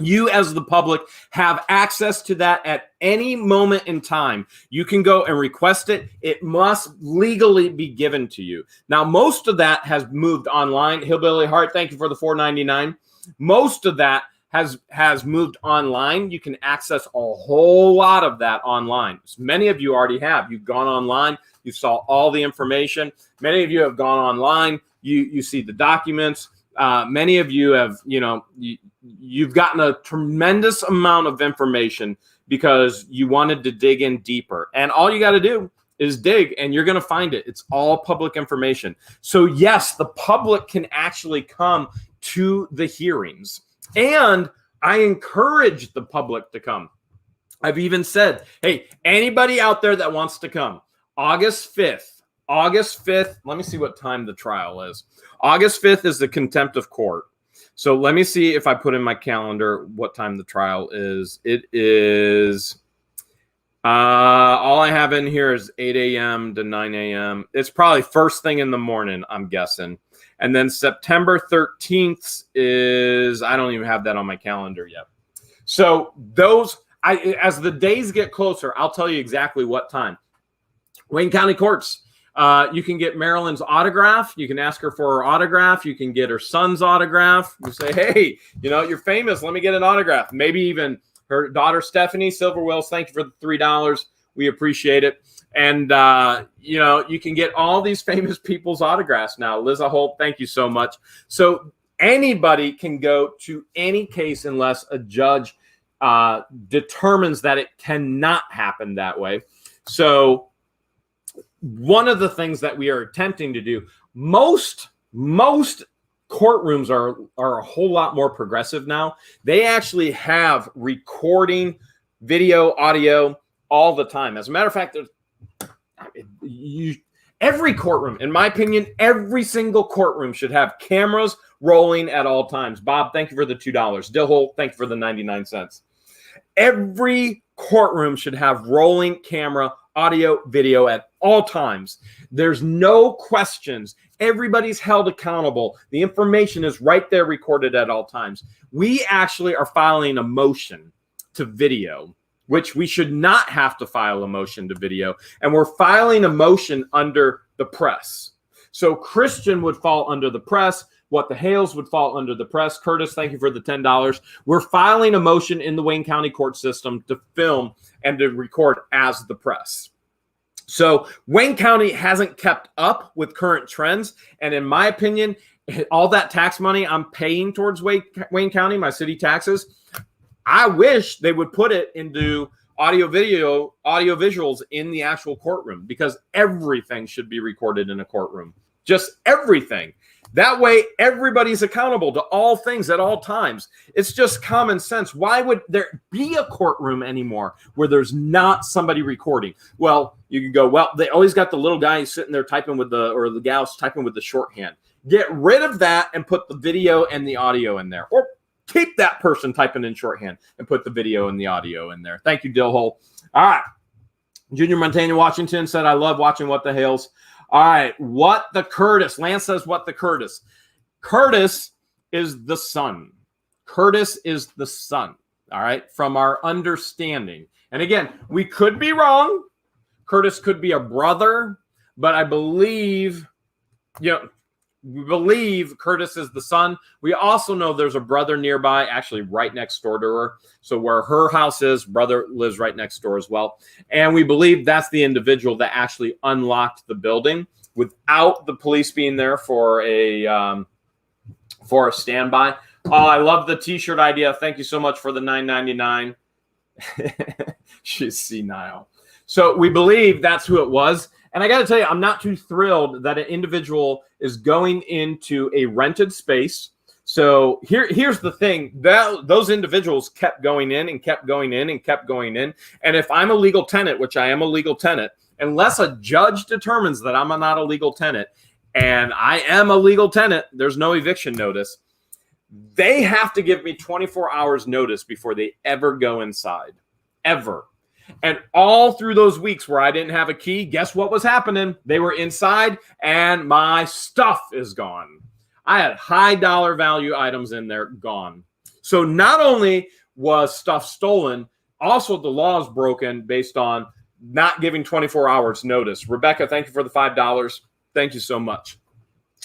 Speaker 1: You as the public have access to that at any moment in time. You can go and request it. It must legally be given to you. Now, most of that has moved online. Hillbilly Heart, thank you for the $4.99. Most of that has moved online. You can access a whole lot of that online. Many of you already have. You've gone online. You saw all the information. Many of you have gone online. You see the documents. Many of you have, you've gotten a tremendous amount of information because you wanted to dig in deeper. And all you got to do is dig, and you're going to find it. It's all public information. So yes, the public can actually come to the hearings. And I encourage the public to come. I've even said, hey, anybody out there that wants to come, August 5th, let me see what time the trial is. August 5th is the contempt of court. So let me see if I put in my calendar what time the trial is. It is, all I have in here is 8 a.m. to 9 a.m. It's probably first thing in the morning, I'm guessing. And then September 13th is, I don't even have that on my calendar yet. So as the days get closer, I'll tell you exactly what time. Wayne County Courts. You can get Marilyn's autograph. You can ask her for her autograph. You can get her son's autograph. You say, hey, you're famous. Let me get an autograph. Maybe even her daughter, Stephanie Silver Wills. Thank you for the $3. We appreciate it. And, you can get all these famous people's autographs now. Liza Holt, thank you so much. So anybody can go to any case unless a judge determines that it cannot happen that way. So one of the things that we are attempting to do, most courtrooms are a whole lot more progressive now. They actually have recording, video, audio all the time. As a matter of fact, every courtroom, in my opinion, every single courtroom should have cameras rolling at all times. Bob, thank you for the $2. Dillhole, thank you for the 99 cents. Every courtroom should have rolling camera, audio, video at all times. There's no questions. Everybody's held accountable. The information is right there recorded at all times. We actually are filing a motion to video, which we should not have to file a motion to video. And we're filing a motion under the press. So Christian would fall under the press. What the Hales would fall under the press. Curtis, thank you for the $10. We're filing a motion in the Wayne County court system to film and to record as the press. So Wayne County hasn't kept up with current trends. And in my opinion, all that tax money I'm paying towards Wayne County, my city taxes, I wish they would put it into audio visuals in the actual courtroom, because everything should be recorded in a courtroom. Just everything. That way, everybody's accountable to all things at all times. It's just common sense. Why would there be a courtroom anymore where there's not somebody recording? Well, you can go, well, they always got the little guy sitting there typing with or the gals typing with the shorthand. Get rid of that and put the video and the audio in there. Or keep that person typing in shorthand and put the video and the audio in there. Thank you, Dillhole. All right. Junior Montana Washington said, I love watching What the Hales. All right, What the Curtis. Lance says, what the Curtis. Curtis is the son. Curtis is the son, all right, from our understanding. And again, we could be wrong. Curtis could be a brother, but I believe, we believe Curtis is the son. We also know there's a brother nearby, actually right next door to her. So where her house is, brother lives right next door as well. And we believe that's the individual that actually unlocked the building without the police being there for a standby. Oh, I love the T-shirt idea. Thank you so much for the $9.99. She's senile. So we believe that's who it was. And I got to tell you, I'm not too thrilled that an individual is going into a rented space. So here's the thing. Those individuals kept going in and kept going in and kept going in. And if I'm a legal tenant, which I am a legal tenant, unless a judge determines that I'm not a legal tenant, and I am a legal tenant, there's no eviction notice. They have to give me 24 hours notice before they ever go inside. Ever. And all through those weeks where I didn't have a key, guess what was happening? They were inside and my stuff is gone. I had high dollar value items in there, gone. So not only was stuff stolen, also the law is broken based on not giving 24 hours notice. Rebecca, thank you for the $5. Thank you so much.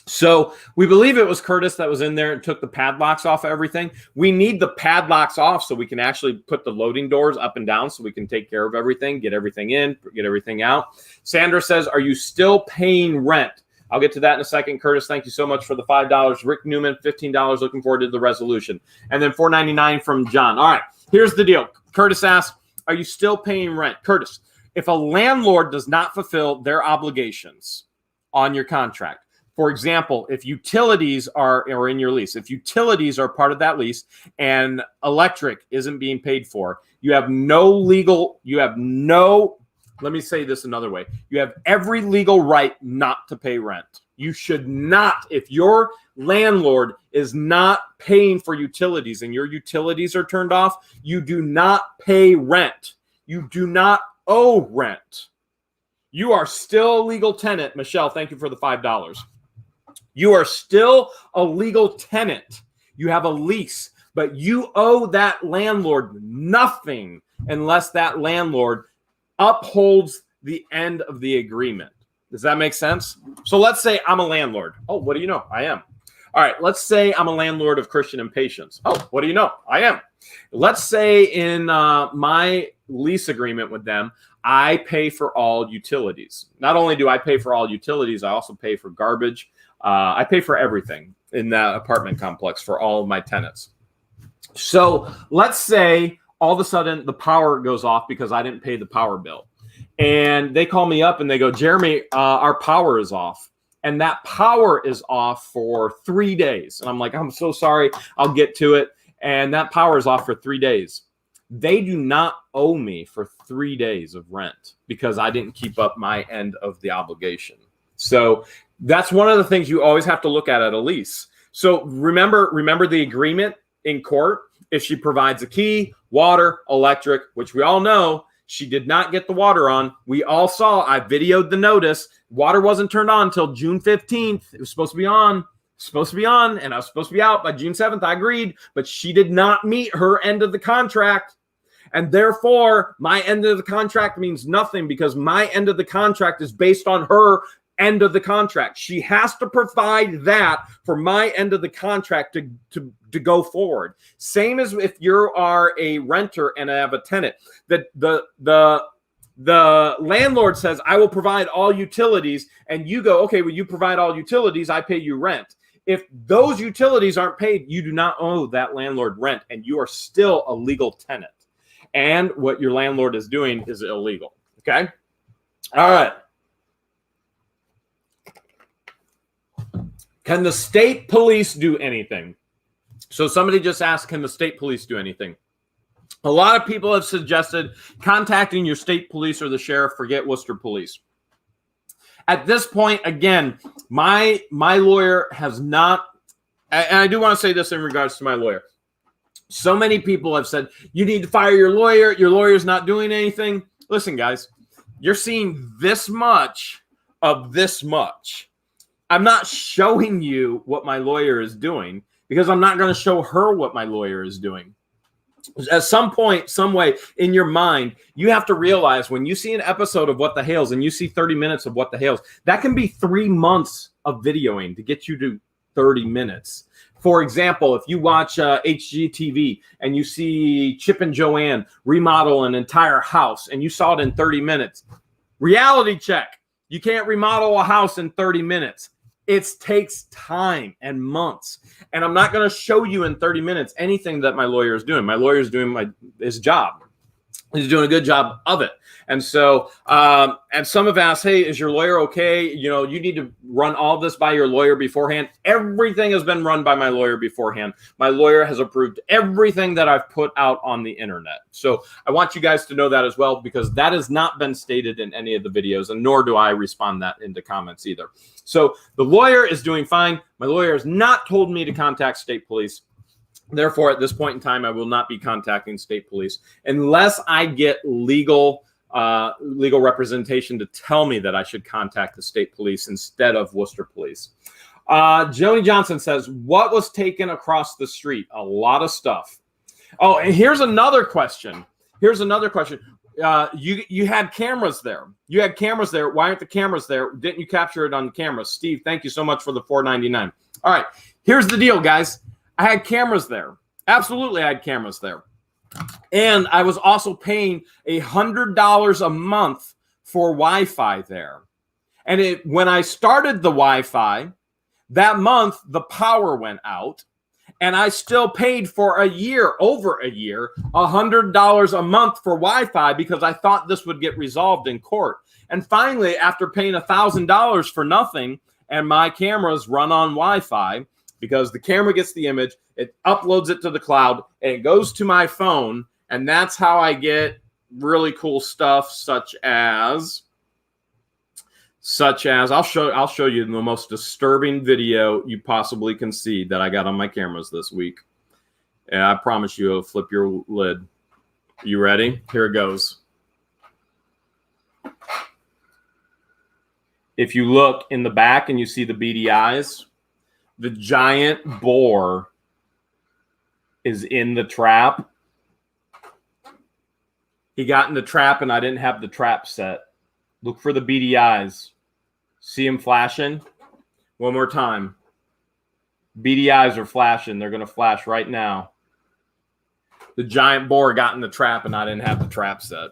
Speaker 1: So we believe it was Curtis that was in there and took the padlocks off of everything. We need the padlocks off so we can actually put the loading doors up and down so we can take care of everything, get everything in, get everything out. Sandra says, are you still paying rent? I'll get to that in a second. Curtis, thank you so much for the $5. Rick Newman, $15. Looking forward to the resolution. And then $4.99 from John. All right, here's the deal. Curtis asks, are you still paying rent? Curtis, if a landlord does not fulfill their obligations on your contract, for example, if utilities are in your lease, if utilities are part of that lease and electric isn't being paid for, let me say this another way. You have every legal right not to pay rent. You should not, if your landlord is not paying for utilities and your utilities are turned off, you do not pay rent. You do not owe rent. You are still a legal tenant. Michelle, thank you for the $5. You are still a legal tenant. You have a lease, but you owe that landlord nothing unless that landlord upholds the end of the agreement. Does that make sense? So let's say I'm a landlord. Oh, what do you know? I am. All right, let's say I'm a landlord of Christian and Patience. Oh, what do you know? I am. Let's say in my lease agreement with them, I pay for all utilities. Not only do I pay for all utilities, I also pay for garbage. I pay for everything in that apartment complex for all of my tenants. So let's say all of a sudden the power goes off because I didn't pay the power bill. And they call me up and they go, Jeremy, our power is off. And that power is off for 3 days. And I'm like, I'm so sorry. I'll get to it. And that power is off for 3 days. They do not owe me for 3 days of rent because I didn't keep up my end of the obligation. So that's one of the things you always have to look at a lease. So remember the agreement in court. If she provides a key, water, electric, which we all know she did not get the water on. We all saw, I videoed the notice. Water wasn't turned on until June 15th. It was supposed to be on. And I was supposed to be out by June 7th. I agreed, but she did not meet her end of the contract. And therefore, my end of the contract means nothing because my end of the contract is based on her end of the contract. She has to provide that for my end of the contract to go forward. Same as if you are a renter and I have a tenant. The landlord says, I will provide all utilities, and you go, okay, well, you provide all utilities, I pay you rent. If those utilities aren't paid, you do not owe that landlord rent, and you are still a legal tenant. And what your landlord is doing is illegal. Okay? All right. Can the state police do anything? So somebody just asked, can the state police do anything? A lot of people have suggested contacting your state police or the sheriff, forget Wooster Police. At this point, again, my lawyer has not, and I do want to say this in regards to my lawyer. So many people have said, you need to fire your lawyer's not doing anything. Listen, guys, you're seeing this much of this much. I'm not showing you what my lawyer is doing because I'm not going to show her what my lawyer is doing. At some point, some way in your mind, you have to realize when you see an episode of What the Hales and you see 30 minutes of What the Hales, that can be 3 months of videoing to get you to 30 minutes. For example, if you watch HGTV and you see Chip and Joanne remodel an entire house and you saw it in 30 minutes, reality check. You can't remodel a house in 30 minutes. It takes time and months. And I'm not going to show you in 30 minutes anything that my lawyer is doing. My lawyer is doing his job. He's doing a good job of it. And so, and some have asked, hey, is your lawyer okay? You know, you need to run all this by your lawyer beforehand. Everything has been run by my lawyer beforehand. My lawyer has approved everything that I've put out on the internet. So I want you guys to know that as well, because that has not been stated in any of the videos, and nor do I respond that into comments either. So the lawyer is doing fine. My lawyer has not told me to contact state police. Therefore, at this point in time, I will not be contacting state police unless I get legal representation to tell me that I should contact the state police instead of Wooster Police. Joni Johnson says, what was taken across the street? A lot of stuff. Oh, and here's another question. You had cameras there. Why aren't the cameras there? Didn't you capture it on the camera? Steve, thank you so much for the $4.99. All right, here's the deal, guys. I had cameras there. Absolutely, I had cameras there. And I was also paying $100 a month for Wi-Fi there. And when I started the Wi-Fi, that month, the power went out. And I still paid for over a year, $100 a month for Wi-Fi because I thought this would get resolved in court. And finally, after paying $1,000 for nothing, and my cameras run on Wi-Fi, because the camera gets the image, it uploads it to the cloud, and it goes to my phone, and that's how I get really cool stuff, such as I'll show you the most disturbing video you possibly can see that I got on my cameras this week. And I promise you, it'll flip your lid. You ready? Here it goes. If you look in the back and you see the beady eyes, the giant boar is in the trap. He got in the trap and I didn't have the trap set. Look for the beady eyes. See him flashing? One more time. Beady eyes are flashing. They're going to flash right now. The giant boar got in the trap and I didn't have the trap set.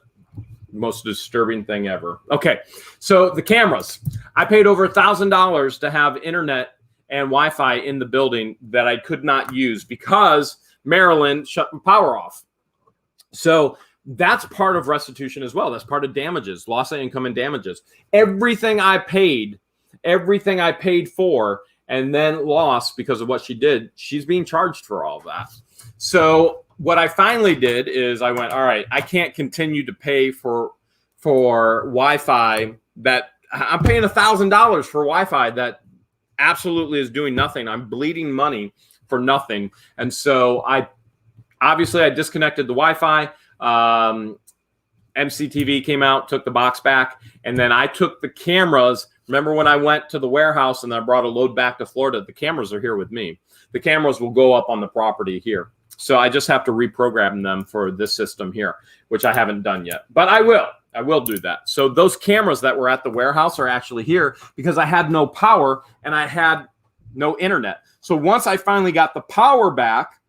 Speaker 1: Most disturbing thing ever. Okay, so the cameras. I paid over $1,000 to have internet and Wi-Fi in the building that I could not use because Maryland shut the power off. So that's part of restitution as well. That's part of damages, loss of income and damages. Everything I paid for and then lost because of what she did, she's being charged for all of that. So what I finally did is I went, all right, I can't continue to pay for Wi-Fi that I'm paying $1,000 for Wi-Fi that absolutely is doing nothing. I'm bleeding money for nothing. And so I disconnected the Wi-Fi. MCTV came out, took the box back, and then I took the cameras. Remember when I went to the warehouse and I brought a load back to Florida? The cameras are here with me. The cameras will go up on the property here. So I just have to reprogram them for this system here, which I haven't done yet. But I will. I will do that. So those cameras that were at the warehouse are actually here because I had no power and I had no internet. So once I finally got the power back,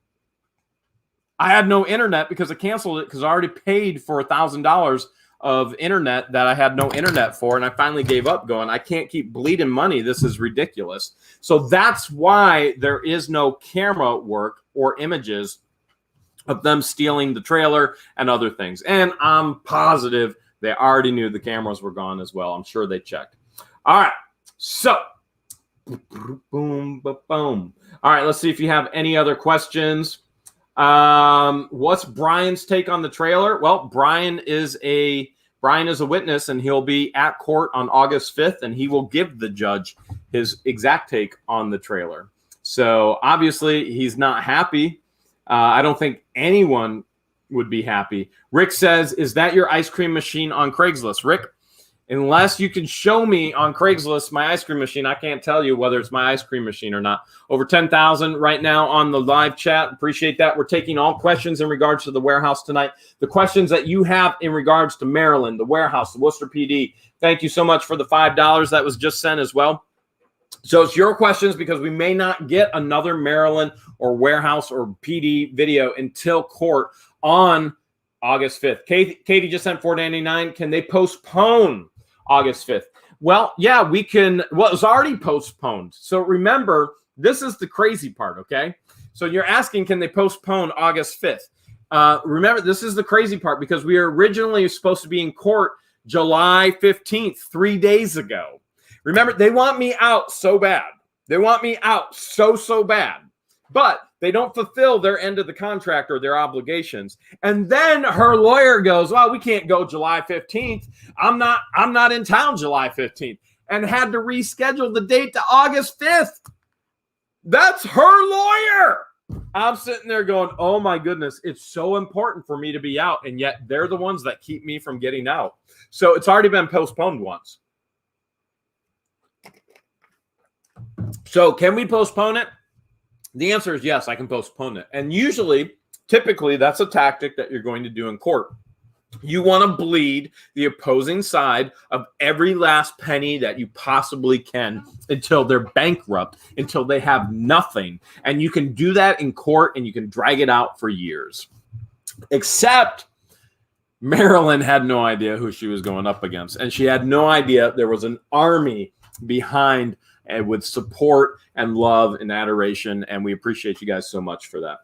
Speaker 1: I had no internet because I canceled it because I already paid for $1,000 of internet that I had no internet for. And I finally gave up going, I can't keep bleeding money. This is ridiculous. So that's why there is no camera work or images of them stealing the trailer and other things. And I'm positive they already knew the cameras were gone as well. I'm sure they checked. All right. So boom, boom, boom. All right. Let's see if you have any other questions. What's Brian's take on the trailer? Well, Brian is a witness and he'll be at court on August 5th and he will give the judge his exact take on the trailer. So obviously he's not happy. I don't think anyone would be happy. Rick says, is that your ice cream machine on Craigslist? Rick, unless you can show me on Craigslist my ice cream machine, I can't tell you whether it's my ice cream machine or not. Over 10,000 right now on the live chat. Appreciate that. We're taking all questions in regards to the warehouse tonight. The questions that you have in regards to Maryland, the warehouse, the Wooster PD. Thank you so much for the $5 that was just sent as well. So it's your questions because we may not get another Maryland or warehouse or PD video until court on August 5th. Katie just sent $4.99. Can they postpone August 5th? Well, yeah, we can. Well, it's already postponed. So remember, this is the crazy part, okay? So you're asking, can they postpone August 5th? Remember, this is the crazy part because we were originally supposed to be in court July 15th, 3 days ago. Remember, they want me out so bad. They want me out so bad. But they don't fulfill their end of the contract or their obligations. And then her lawyer goes, well, we can't go July 15th. I'm not in town July 15th. And had to reschedule the date to August 5th. That's her lawyer. I'm sitting there going, oh my goodness, it's so important for me to be out. And yet they're the ones that keep me from getting out. So it's already been postponed once. So can we postpone it? The answer is yes, I can postpone it. And usually, typically, that's a tactic that you're going to do in court. You want to bleed the opposing side of every last penny that you possibly can until they're bankrupt, until they have nothing. And you can do that in court and you can drag it out for years. Except Marilyn had no idea who she was going up against. And she had no idea there was an army behind with support and love and adoration. And we appreciate you guys so much for that.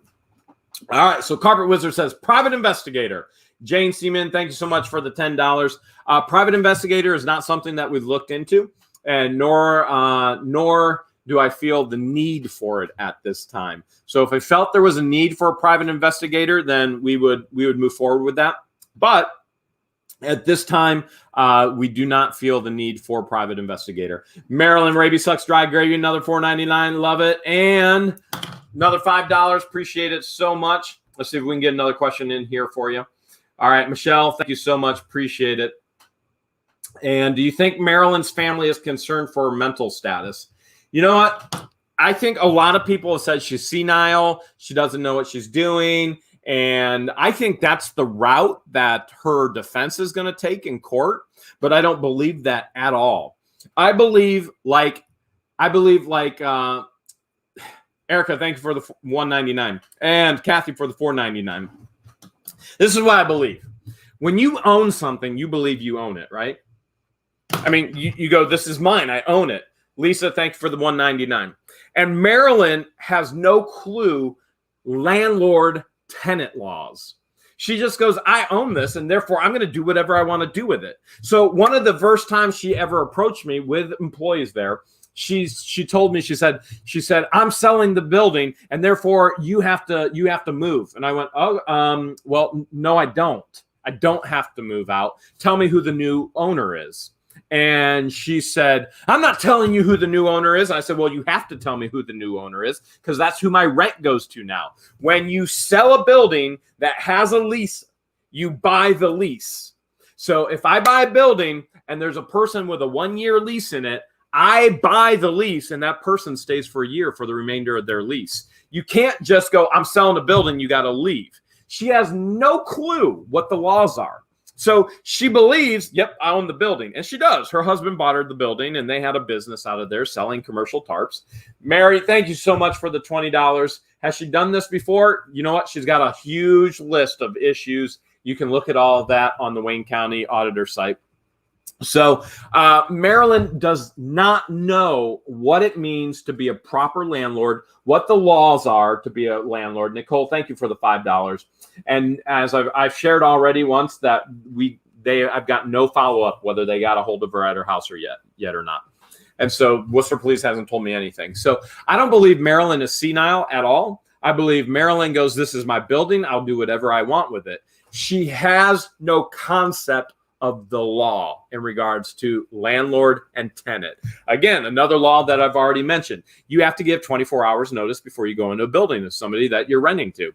Speaker 1: All right. So Carpet Wizard says, private investigator. Jane Seaman, thank you so much for the $10. Private investigator is not something that we've looked into, and nor do I feel the need for it at this time. So if I felt there was a need for a private investigator, then we would move forward with that. But at this time, we do not feel the need for a private investigator. Marilyn, Rabies Sucks Dry Gravy, another $4.99. Love it. And another $5. Appreciate it so much. Let's see if we can get another question in here for you. All right, Michelle, thank you so much. Appreciate it. And do you think Marilyn's family is concerned for her mental status? You know what? I think a lot of people have said she's senile. She doesn't know what she's doing. And I think that's the route that her defense is going to take in court. But I don't believe that at all. I believe like Erica, thank you for the $1.99. And Kathy for the $4.99. This is what I believe. When you own something, you believe you own it, right? I mean, you go, this is mine. I own it. Lisa, thank you for the $1.99. And Marilyn has no clue landlord-tenant laws. She just goes, I own this, and therefore I'm going to do whatever I want to do with it. So one of the first times she ever approached me with employees there, she told me, she said, I'm selling the building and therefore you have to move. And I went, well, no, I don't have to move out. Tell me who the new owner is. And she said, I'm not telling you who the new owner is. And I said, well, you have to tell me who the new owner is because that's who my rent goes to now. When you sell a building that has a lease, you buy the lease. So if I buy a building and there's a person with a 1-year lease in it, I buy the lease and that person stays for a year for the remainder of their lease. You can't just go, I'm selling a building, you got to leave. She has no clue what the laws are. So she believes, yep, I own the building. And she does. Her husband bought her the building and they had a business out of there selling commercial tarps. Mary, thank you so much for the $20. Has she done this before? You know what? She's got a huge list of issues. You can look at all of that on the Wayne County Auditor site. So Marilyn does not know what it means to be a proper landlord, what the laws are to be a landlord. Nicole, thank you for the $5. And as I've shared already once that I've got no follow-up whether they got a hold of her at her house or yet or not. And so Worcester Police hasn't told me anything. So I don't believe Marilyn is senile at all. I believe Marilyn goes, this is my building. I'll do whatever I want with it. She has no concept of the law in regards to landlord and tenant. Again, another law that I've already mentioned. You have to give 24 hours notice before you go into a building of somebody that you're renting to.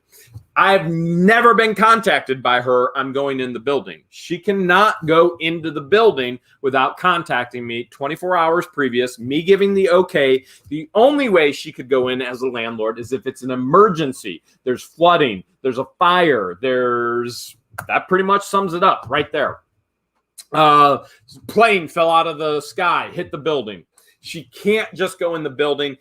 Speaker 1: I've never been contacted by her. I'm going in the building. She cannot go into the building without contacting me 24 hours previous, me giving the okay. The only way she could go in as a landlord is if it's an emergency. There's flooding, there's a fire, that pretty much sums it up right there. Plane fell out of the sky, hit the building. She can't just go in the building.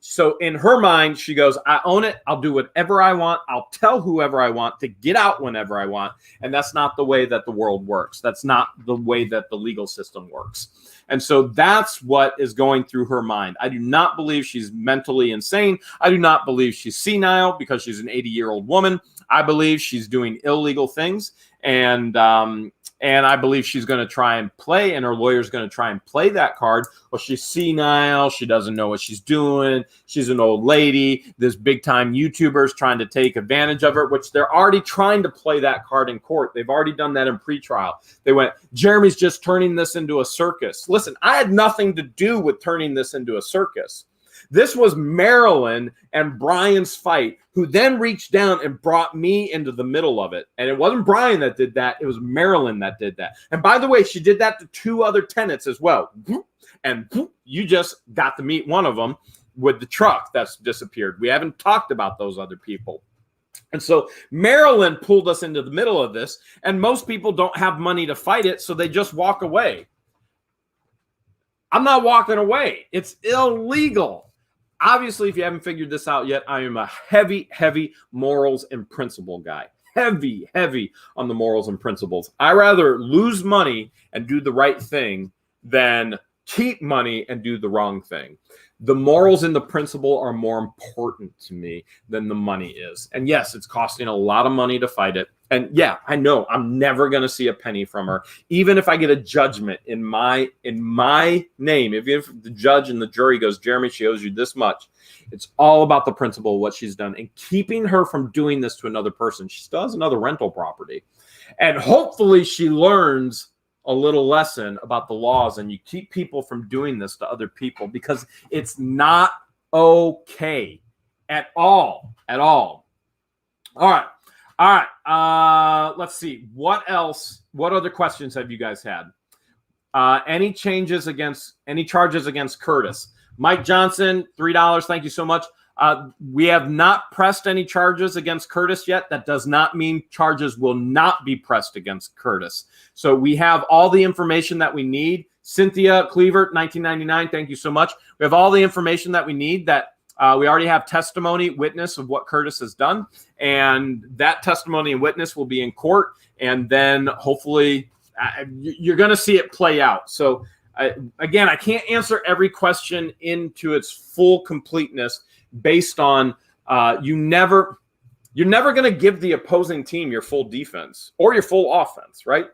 Speaker 1: So in her mind, she goes, I own it. I'll do whatever I want. I'll tell whoever I want to get out whenever I want. And that's not the way that the world works. That's not the way that the legal system works. And so that's what is going through her mind. I do not believe she's mentally insane. I do not believe she's senile because she's an 80-year-old woman. I believe she's doing illegal things. And I believe she's going to try and play, and her lawyer's going to try and play that card. Well, she's senile. She doesn't know what she's doing. She's an old lady. There's big-time YouTubers trying to take advantage of her, which they're already trying to play that card in court. They've already done that in pretrial. They went, Jeremy's just turning this into a circus. Listen, I had nothing to do with turning this into a circus. This was Marilyn and Brian's fight, who then reached down and brought me into the middle of it. And it wasn't Brian that did that. It was Marilyn that did that. And by the way, she did that to 2 other tenants as well. And you just got to meet one of them with the truck that's disappeared. We haven't talked about those other people. And so Marilyn pulled us into the middle of this, and most people don't have money to fight it, so they just walk away. I'm not walking away. It's illegal. Obviously, if you haven't figured this out yet, I am a heavy, heavy morals and principle guy. Heavy, heavy on the morals and principles. I rather lose money and do the right thing than keep money and do the wrong thing. The morals and the principle are more important to me than the money is. And yes, it's costing a lot of money to fight it. And yeah, I know I'm never going to see a penny from her, even if I get a judgment in my name. If the judge and the jury goes, Jeremy, she owes you this much. It's all about the principle of what she's done and keeping her from doing this to another person. She still has another rental property. And hopefully she learns a little lesson about the laws, and you keep people from doing this to other people, because it's not okay at all. All right. Let's see. What else? What other questions have you guys had? Any charges against Curtis? Mike Johnson, $3. Thank you so much. We have not pressed any charges against Curtis yet. That does not mean charges will not be pressed against Curtis. So we have all the information that we need. Cynthia Cleaver, 1999, thank you so much. We have all the information that we need. That we already have testimony, witness of what Curtis has done. And that testimony and witness will be in court. And then hopefully you're going to see it play out. So again, I can't answer every question into its full completeness based on you're never going to give the opposing team your full defense or your full offense, right?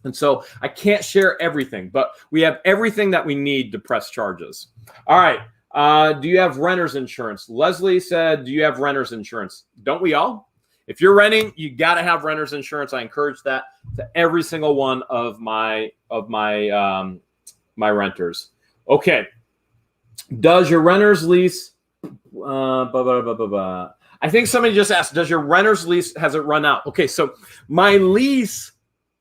Speaker 1: And so I can't share everything, but we have everything that we need to press charges. All right. Do you have renter's insurance? Leslie said, do you have renter's insurance? Don't we all? If you're renting, you got to have renter's insurance. I encourage that to every single one of my renters. Okay. Does your renter's lease I think somebody just asked, does your renter's lease, has it run out? Okay, so my lease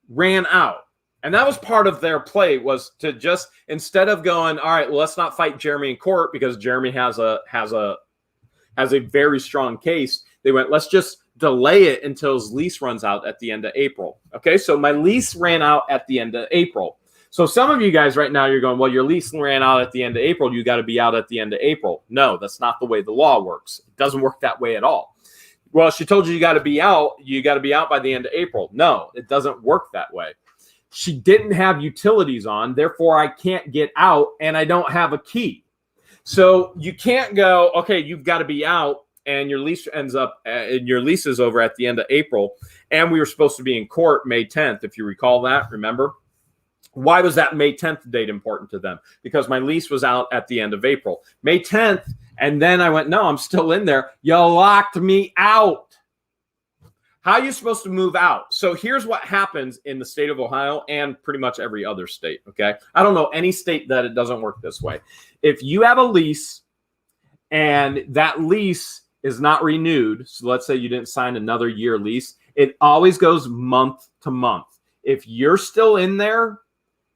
Speaker 1: ran out. And that was part of their play, was to just, instead of going, all right, well, let's not fight Jeremy in court because Jeremy has a very strong case. They went, let's just delay it until his lease runs out at the end of April. Okay, so my lease ran out at the end of April. So some of you guys right now, you're going, well, your lease ran out at the end of April. You got to be out at the end of April. No, that's not the way the law works. It doesn't work that way at all. Well, she told you got to be out. You got to be out by the end of April. No, it doesn't work that way. She didn't have utilities on. Therefore, I can't get out and I don't have a key. So you can't go, okay, you've got to be out and your lease ends up, and your lease is over at the end of April. And we were supposed to be in court May 10th, if you recall that, remember? Why was that May 10th date important to them? Because my lease was out at the end of April. May 10th, and then I went, no, I'm still in there. You locked me out. How are you supposed to move out? So here's what happens in the state of Ohio and pretty much every other state, okay? I don't know any state that it doesn't work this way. If you have a lease and that lease is not renewed, so let's say you didn't sign another year lease, it always goes month to month. If you're still in there,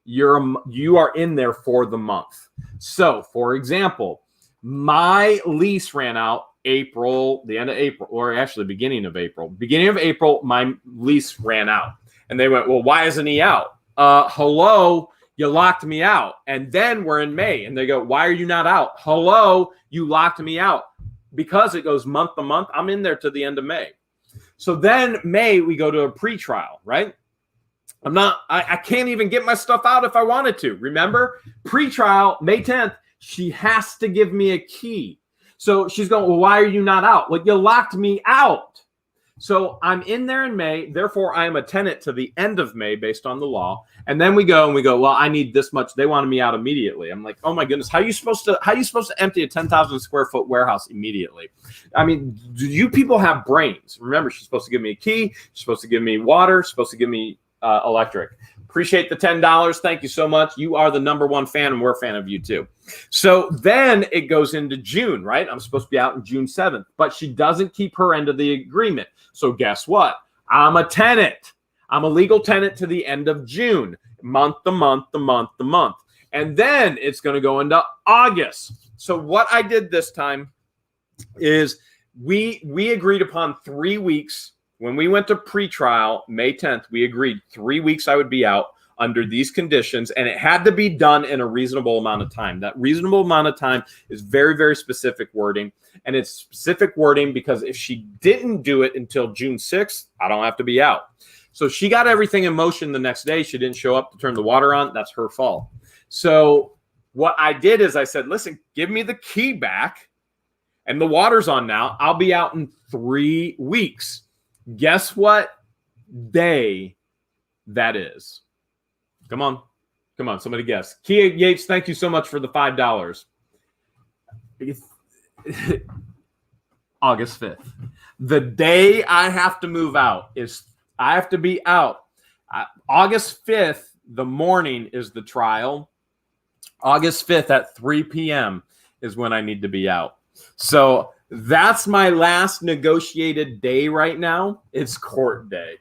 Speaker 1: you are in there for the month. So, for example, my lease ran out the end of April, or actually beginning of April. Beginning of April, my lease ran out. And they went, well, why isn't he out? Hello, you locked me out. And then we're in May. And they go, why are you not out? Hello, you locked me out. Because it goes month to month, I'm in there to the end of May. So then May, we go to a pre-trial, right? I can't even get my stuff out if I wanted to. Remember, pre-trial, May 10th, she has to give me a key. So she's going, well, why are you not out? Well, you locked me out. So I'm in there in May. Therefore, I am a tenant to the end of May based on the law. And then we go, well, I need this much. They wanted me out immediately. I'm like, oh my goodness, how are you supposed to empty a 10,000 square foot warehouse immediately? I mean, do you people have brains? Remember, she's supposed to give me a key. She's supposed to give me water. She's supposed to give me electric. Appreciate the $10. Thank you so much. You are the #1 fan, and we're a fan of you too. So then it goes into June, right? I'm supposed to be out in June 7th, but she doesn't keep her end of the agreement. So guess what? I'm a tenant. I'm a legal tenant to the end of June, month to month to month to month. And then it's going to go into August. So what I did this time is we agreed upon 3 weeks. When we went to pretrial, May 10th, we agreed 3 weeks I would be out under these conditions, and it had to be done in a reasonable amount of time. That reasonable amount of time is very, very specific wording, and it's specific wording because if she didn't do it until June 6th, I don't have to be out. So she got everything in motion the next day. She didn't show up to turn the water on. That's her fault. So what I did is I said, listen, give me the key back, and the water's on now. I'll be out in 3 weeks. Guess what day that is? Come on. Come on. Somebody guess. Kia Yates, thank you so much for the $5. August 5th. The day I have to move out is I have to be out. August 5th, the morning is the trial. August 5th at 3 p.m. is when I need to be out. So that's my last negotiated day right now. It's court day.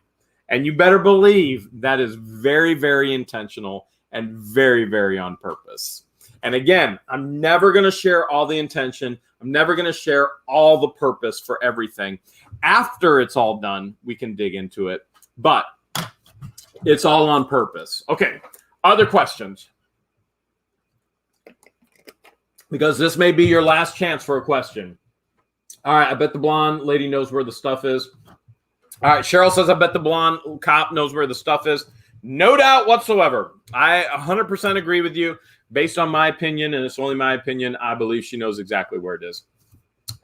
Speaker 1: And you better believe that is very, very intentional and very, very on purpose. And again, I'm never going to share all the intention. I'm never going to share all the purpose for everything. After it's all done, we can dig into it. But it's all on purpose. Okay, other questions? Because this may be your last chance for a question. All right, I bet the blonde lady knows where the stuff is. All right, Cheryl says, I bet the blonde cop knows where the stuff is. No doubt whatsoever. I 100% agree with you. Based on my opinion, and it's only my opinion, I believe she knows exactly where it is.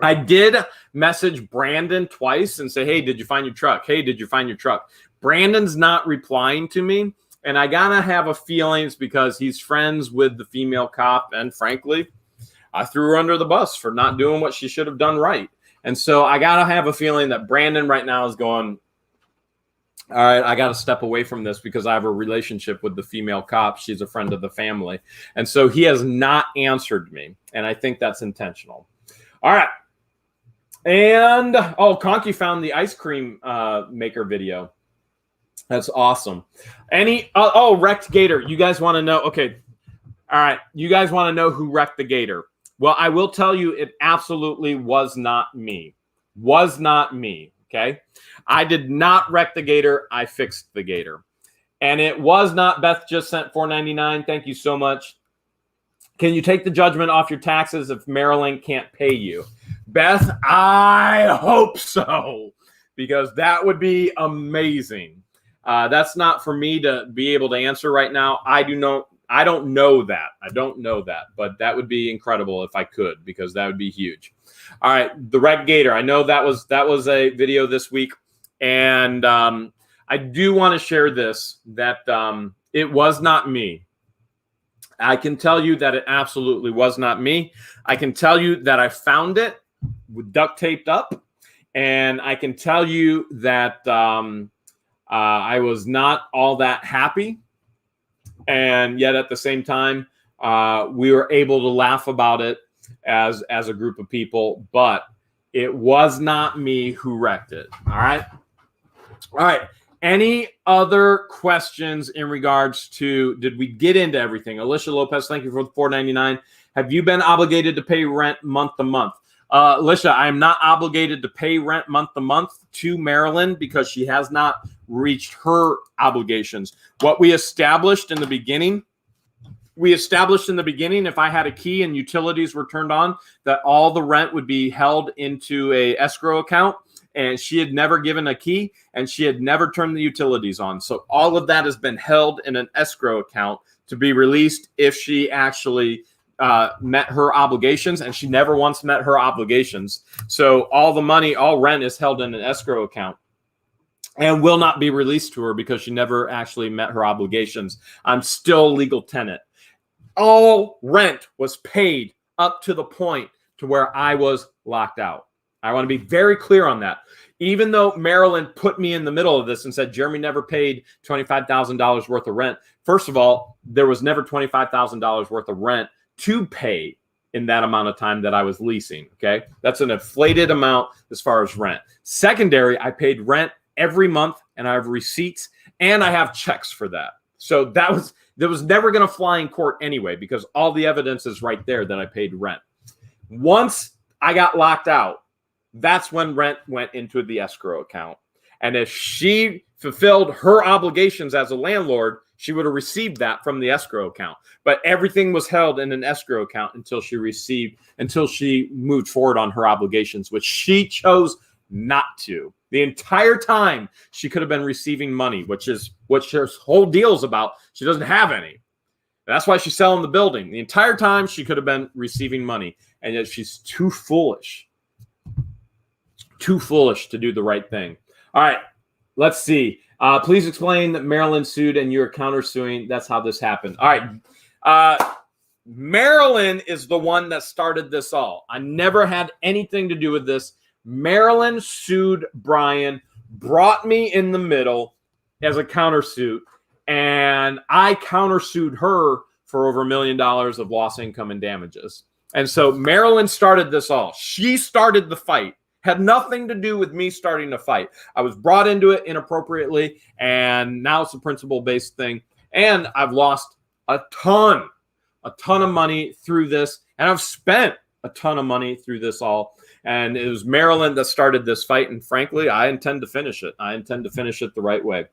Speaker 1: I did message Brandon twice and say, hey, did you find your truck? Hey, did you find your truck? Brandon's not replying to me, and I got to have a feeling it's because he's friends with the female cop, and frankly, I threw her under the bus for not doing what she should have done right. And so I got to have a feeling that Brandon right now is going, all right, I got to step away from this because I have a relationship with the female cop. She's a friend of the family. And so he has not answered me. And I think that's intentional. All right. And, oh, Conky found the ice cream maker video. That's awesome. Wrecked Gator. You guys want to know? Okay. All right. You guys want to know who wrecked the Gator? Well, I will tell you it absolutely was not me. Was not me, okay? I did not wreck the Gator. I fixed the Gator. And it was not Beth just sent $4.99. Thank you so much. Can you take the judgment off your taxes if Maryland can't pay you? Beth, I hope so, because that would be amazing. That's not for me to be able to answer right now. I don't know that. I don't know that, but that would be incredible if I could, because that would be huge. All right, the Red Gator. I know that was a video this week, and I do want to share this, that it was not me. I can tell you that it absolutely was not me. I can tell you that I found it duct taped up, and I can tell you that I was not all that happy. And yet at the same time, we were able to laugh about it as a group of people, but it was not me who wrecked it. All right. All right. Any other questions in regards to, did we get into everything? Alicia Lopez, thank you for the $4.99. Have you been obligated to pay rent month to month? Alicia, I am not obligated to pay rent month to month to Marilyn because she has not reached her obligations. What we established in the beginning, if I had a key and utilities were turned on, that all the rent would be held into a escrow account, and she had never given a key and she had never turned the utilities on. So all of that has been held in an escrow account to be released if she actually met her obligations, and she never once met her obligations. So all the money, all rent is held in an escrow account and will not be released to her because she never actually met her obligations. I'm still a legal tenant. All rent was paid up to the point to where I was locked out. I want to be very clear on that. Even though Marilyn put me in the middle of this and said, Jeremy never paid $25,000 worth of rent. First of all, there was never $25,000 worth of rent to pay in that amount of time that I was leasing, okay? That's an inflated amount as far as rent. Secondary, I paid rent every month, and I have receipts, and I have checks for that. So that was never going to fly in court anyway, because all the evidence is right there that I paid rent. Once I got locked out, that's when rent went into the escrow account. And if she fulfilled her obligations as a landlord, she would have received that from the escrow account. But everything was held in an escrow account until she moved forward on her obligations, which she chose not to. The entire time she could have been receiving money, which is what her whole deal is about. She doesn't have any. That's why she's selling the building. The entire time she could have been receiving money, and yet she's too foolish to do the right thing. All right, let's see. Please explain that Marilyn sued and you're countersuing. That's how this happened. All right. Marilyn is the one that started this all. I never had anything to do with this. Marilyn sued Brian, brought me in the middle as a countersuit, and I countersued her for over $1 million of lost income and damages. And so Marilyn started this all. She started the fight. Had nothing to do with me starting the fight. I was brought into it inappropriately, and now it's a principle-based thing. And I've lost a ton of money through this, and I've spent a ton of money through this all. And it was Marilyn that started this fight, and frankly, I intend to finish it. I intend to finish it the right way.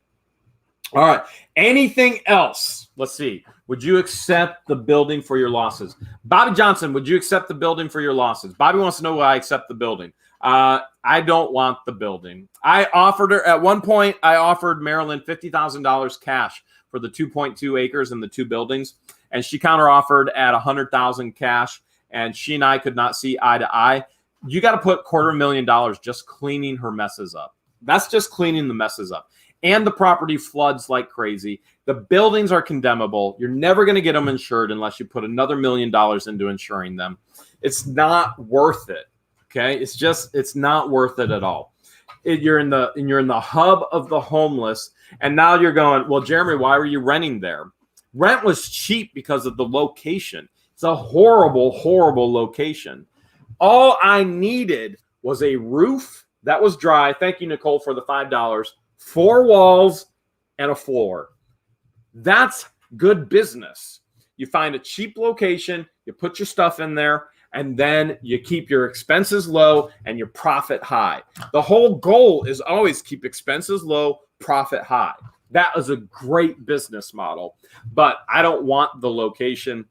Speaker 1: All right. Anything else? Let's see. Would you accept the building for your losses? Bobby Johnson, would you accept the building for your losses? Bobby wants to know why I accept the building. I don't want the building. I offered her at one point. I offered Marilyn $50,000 cash for the 2.2 acres and the 2 buildings, and she counteroffered at $100,000 cash, and she and I could not see eye to eye. You got to put $250,000 just cleaning her messes up. That's just cleaning the messes up. And the property floods like crazy. The buildings are condemnable. You're never going to get them insured unless you put another $1 million into insuring them. It's not worth it. Okay, it's not worth it at all. You're in the hub of the homeless, and now you're going, well, Jeremy, why were you renting there? Rent was cheap because of the location. It's a horrible, horrible location. All I needed was a roof that was dry. Thank you, Nicole, for the $5. 4 walls and a floor. That's good business. You find a cheap location, you put your stuff in there, and then you keep your expenses low and your profit high. The whole goal is always keep expenses low, profit high. That is a great business model, but I don't want the location.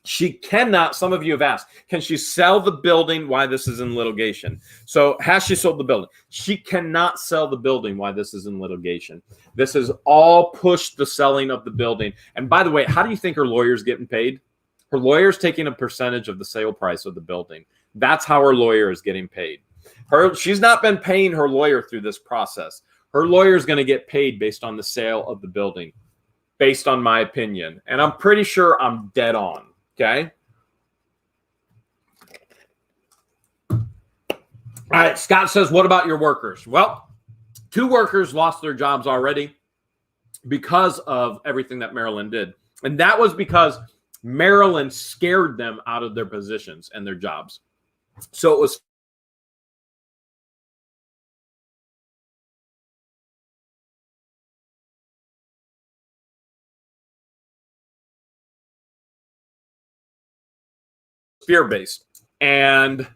Speaker 1: She cannot, some of you have asked, can she sell the building while this is in litigation? So has she sold the building? She cannot sell the building while this is in litigation. This has all pushed the selling of the building. And by the way, how do you think her lawyer's getting paid? Her lawyer's taking a percentage of the sale price of the building. That's how her lawyer is getting paid. She's not been paying her lawyer through this process. Her lawyer is going to get paid based on the sale of the building, based on my opinion. And I'm pretty sure I'm dead on. Okay. All right. Scott says, what about your workers? Well, 2 workers lost their jobs already because of everything that Marilyn did. And that was because Marilyn scared them out of their positions and their jobs. So it was fear-based. And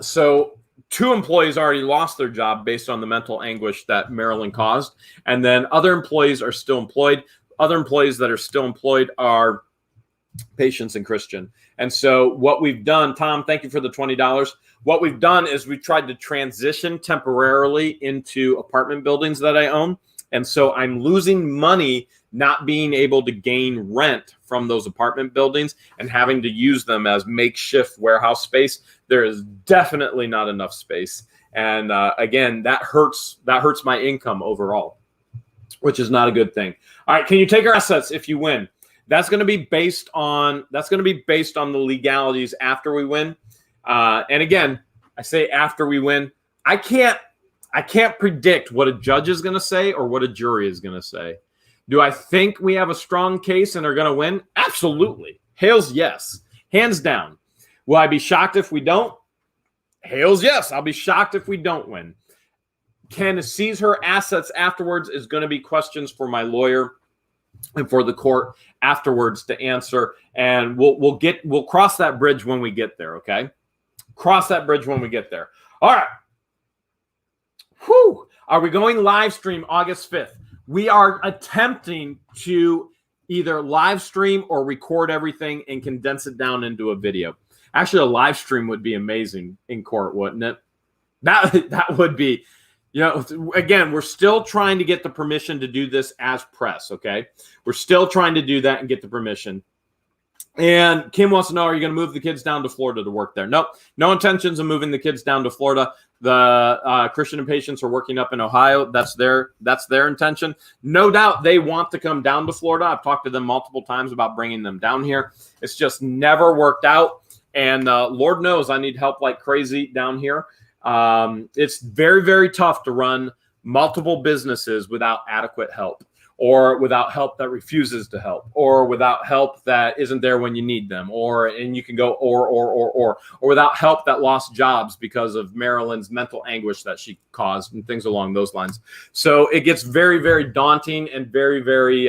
Speaker 1: so 2 employees already lost their job based on the mental anguish that Marilyn caused. And then other employees are still employed. Other employees that are still employed are Patience and Christian. And so what we've done, Tom, thank you for the $20. What we've done is we tried to transition temporarily into apartment buildings that I own. And so I'm losing money not being able to gain rent from those apartment buildings and having to use them as makeshift warehouse space. There is definitely not enough space. And again, that hurts my income overall, which is not a good thing. All right, can you take our assets if you win? That's going to be based on the legalities after we win. And again, I say after we win. I can't predict what a judge is going to say or what a jury is going to say. Do I think we have a strong case and are going to win? Absolutely. Hale's yes. Hands down. Will I be shocked if we don't? Hale's yes. I'll be shocked if we don't win. Can seize her assets afterwards is going to be questions for my lawyer and for the court afterwards to answer. And we'll cross that bridge when we get there, okay? Cross that bridge when we get there. All right. Whew. Are we going live stream August 5th? We are attempting to either live stream or record everything and condense it down into a video. Actually, a live stream would be amazing in court, wouldn't it? That would be, again, we're still trying to get the permission to do this as press, okay? We're still trying to do that and get the permission. And Kim wants to know, are you going to move the kids down to Florida to work there? Nope. No intentions of moving the kids down to Florida. The Christian and Patience are working up in Ohio. That's their intention. No doubt they want to come down to Florida. I've talked to them multiple times about bringing them down here. It's just never worked out. And Lord knows I need help like crazy down here. It's very, very tough to run multiple businesses without adequate help, or without help that refuses to help, or without help that isn't there when you need them, or without help that lost jobs because of Marilyn's mental anguish that she caused and things along those lines. So it gets very, very daunting and very, very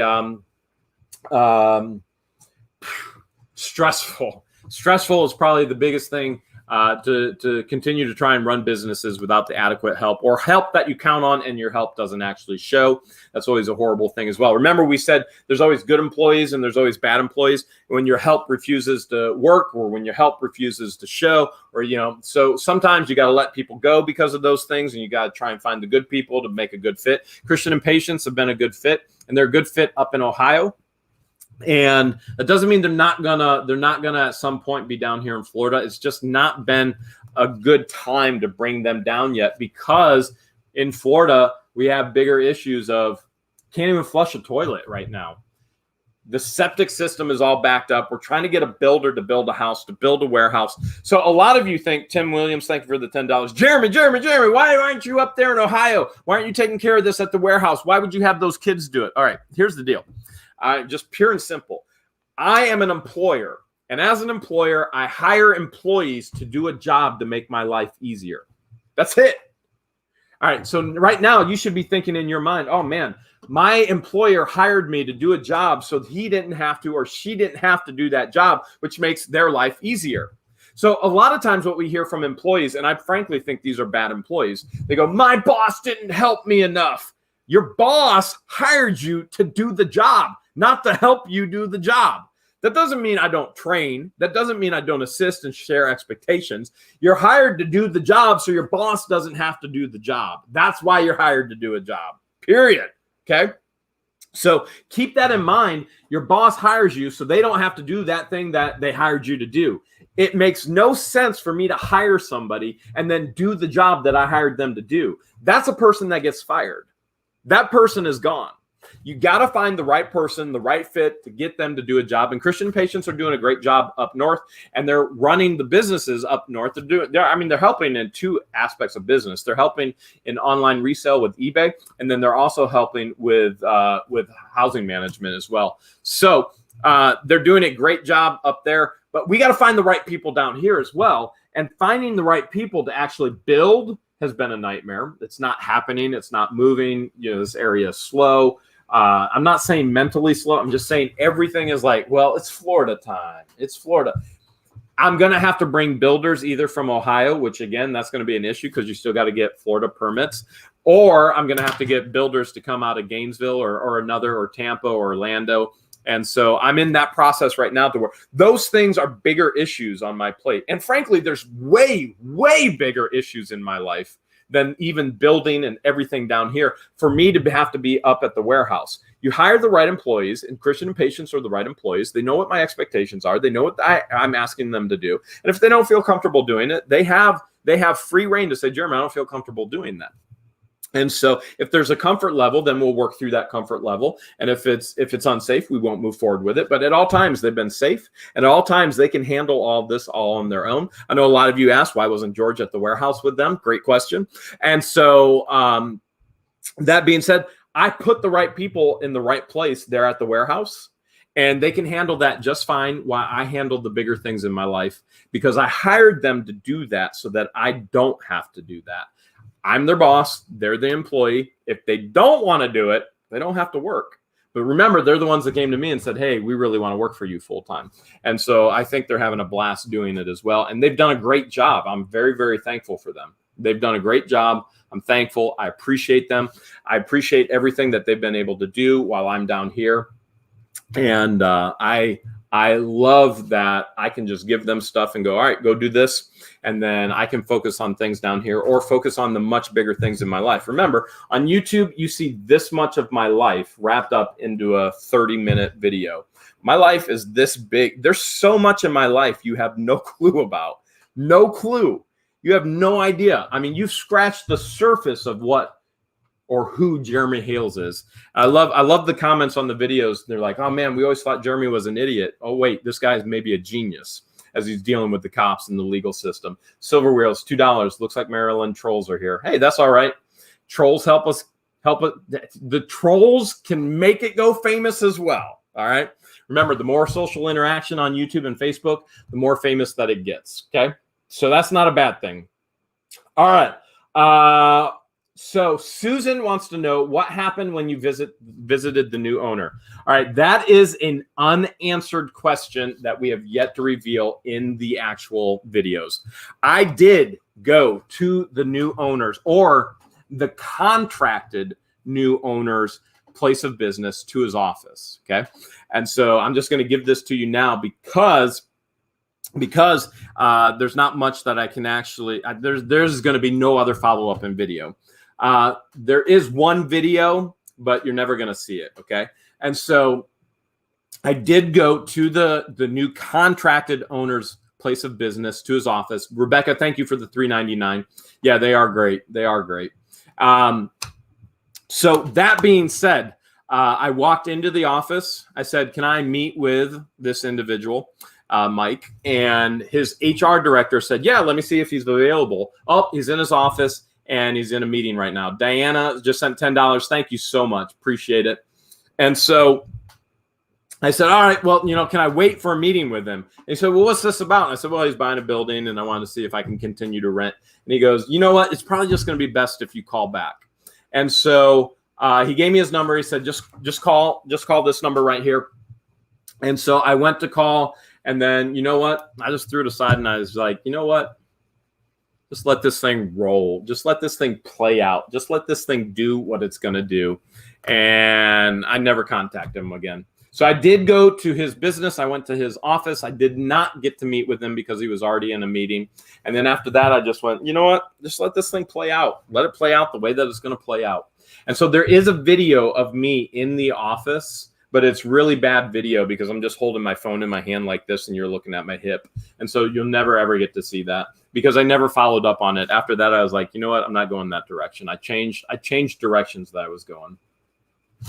Speaker 1: stressful. Stressful is probably the biggest thing to continue to try and run businesses without the adequate help, or help that you count on and your help doesn't actually show. That's always a horrible thing as well. Remember, we said there's always good employees and there's always bad employees. When your help refuses to work, or when your help refuses to show, or, so sometimes you got to let people go because of those things, and you got to try and find the good people to make a good fit. Christian and Patience have been a good fit, and they're a good fit up in Ohio. And that doesn't mean they're not gonna at some point be down here in Florida. It's just not been a good time to bring them down yet, because in Florida we have bigger issues of can't even flush a toilet right now. The septic system is all backed up. We're trying to get a builder to build a house, to build a warehouse. So a lot of you think, Tim Williams, thank you for the $10. Jeremy, why aren't you up there in Ohio? Why aren't you taking care of this at the warehouse? Why would you have those kids do it? All right, here's the deal. Just pure and simple. I am an employer, and as an employer, I hire employees to do a job to make my life easier. That's it. All right, so right now you should be thinking in your mind, oh man, my employer hired me to do a job so he didn't have to, or she didn't have to do that job, which makes their life easier. So a lot of times what we hear from employees, and I frankly think these are bad employees, they go, my boss didn't help me enough. Your boss hired you to do the job, not to help you do the job. That doesn't mean I don't train. That doesn't mean I don't assist and share expectations. You're hired to do the job so your boss doesn't have to do the job. That's why you're hired to do a job, period. Okay? So keep that in mind. Your boss hires you so they don't have to do that thing that they hired you to do. It makes no sense for me to hire somebody and then do the job that I hired them to do. That's a person that gets fired. That person is gone. You got to find the right person, the right fit to get them to do a job. And Christian and Patience are doing a great job up north, and they're running the businesses up north. They're helping in two aspects of business. They're helping in online resale with eBay, and then they're also helping with housing management as well. So they're doing a great job up there, but we got to find the right people down here as well. And finding the right people to actually build has been a nightmare. It's not happening. It's not moving. This area is slow. I'm not saying mentally slow. I'm just saying everything is like, well, it's Florida time. It's Florida. I'm going to have to bring builders either from Ohio, which again, that's going to be an issue because you still got to get Florida permits, or I'm going to have to get builders to come out of Gainesville or Tampa or Orlando. And so I'm in that process right now to where those things are bigger issues on my plate. And frankly, there's way, way bigger issues in my life than even building and everything down here for me to have to be up at the warehouse. You hire the right employees, and Christian and Patience are the right employees. They know what my expectations are. They know what I'm asking them to do. And if they don't feel comfortable doing it, they have free reign to say, Jeremy, I don't feel comfortable doing that. And so if there's a comfort level, then we'll work through that comfort level. And if it's unsafe, we won't move forward with it. But at all times, they've been safe. And at all times, they can handle all this all on their own. I know a lot of you asked, why wasn't George at the warehouse with them? Great question. And so that being said, I put the right people in the right place there at the warehouse. And they can handle that just fine while I handle the bigger things in my life, because I hired them to do that so that I don't have to do that. I'm their boss. They're the employee. If they don't want to do it, they don't have to work. But remember, they're the ones that came to me and said, hey, we really want to work for you full time. And so I think they're having a blast doing it as well. And they've done a great job. I'm very, very thankful for them. They've done a great job. I'm thankful. I appreciate them. I appreciate everything that they've been able to do while I'm down here. And I love that I can just give them stuff and go, all right, go do this. And then I can focus on things down here or focus on the much bigger things in my life. Remember, on YouTube, you see this much of my life wrapped up into a 30-minute video. My life is this big. There's so much in my life you have no clue about. No clue. You have no idea. I mean, you've scratched the surface of what or who Jeremy Hales is. I love the comments on the videos. They're like, oh man, we always thought Jeremy was an idiot. Oh wait, this guy is maybe a genius as he's dealing with the cops and the legal system. Silver Wheels, $2. Looks like Maryland trolls are here. Hey, that's all right. Trolls help us. The trolls can make it go famous as well. All right. Remember, the more social interaction on YouTube and Facebook, the more famous that it gets. Okay. So that's not a bad thing. All right. So Susan wants to know what happened when you visited the new owner. All right, that is an unanswered question that we have yet to reveal in the actual videos. I did go to the new owners or the contracted new owner's place of business to his office, okay? And so I'm just going to give this to you now because there's not much that I can actually, there's going to be no other follow-up in video. There is one video, but you're never going to see it. Okay. And so I did go to the new contracted owner's place of business, to his office. Rebecca, thank you for the $3.99. Yeah, they are great. They are great. So that being said, I walked into the office. I said, can I meet with this individual, Mike? And his HR director said, yeah, let me see if he's available. Oh, he's in his office. And he's in a meeting right now. Diana just sent $10. Thank you so much. Appreciate it. And so I said, all right, well, can I wait for a meeting with him? And he said, well, what's this about? And I said, well, he's buying a building and I want to see if I can continue to rent. And he goes, you know what? It's probably just going to be best if you call back. And so he gave me his number. He said, just call this number right here. And so I went to call, and then, you know what? I just threw it aside and I was like, you know what? Just let this thing roll. Just let this thing play out. Just let this thing do what it's going to do. And I never contacted him again. So I did go to his business. I went to his office. I did not get to meet with him because he was already in a meeting. And then after that, I just went, you know what? Just let this thing play out. Let it play out the way that it's going to play out. And so there is a video of me in the office, but it's really bad video because I'm just holding my phone in my hand like this and you're looking at my hip. And so you'll never, ever get to see that because I never followed up on it. After that, I was like, you know what? I'm not going that direction. I changed directions that I was going.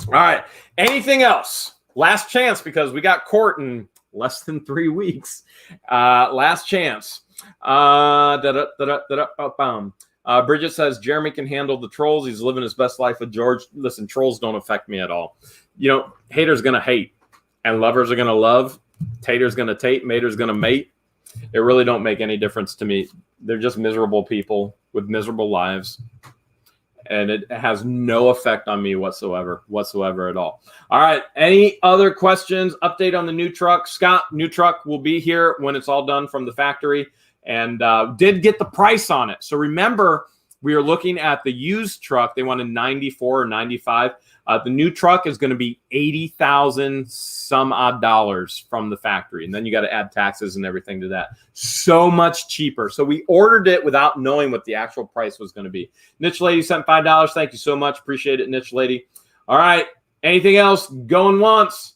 Speaker 1: All right. Anything else? Last chance because we got court in less than 3 weeks. Last chance. Bridget says, Jeremy can handle the trolls. He's living his best life with George. Listen, trolls don't affect me at all. Haters going to hate and lovers are going to love. Tater's going to tate. Mater's going to mate. It really don't make any difference to me. They're just miserable people with miserable lives. And it has no effect on me whatsoever at all. All right. Any other questions? Update on the new truck. Scott, new truck will be here when it's all done from the factory. And did get the price on it. So remember, we are looking at the used truck. They wanted 94 or 95. The new truck is going to be $80,000 some odd dollars from the factory. And then you got to add taxes and everything to that. So much cheaper. So we ordered it without knowing what the actual price was going to be. Niche Lady sent $5. Thank you so much. Appreciate it, Niche Lady. All right. Anything else? Going once.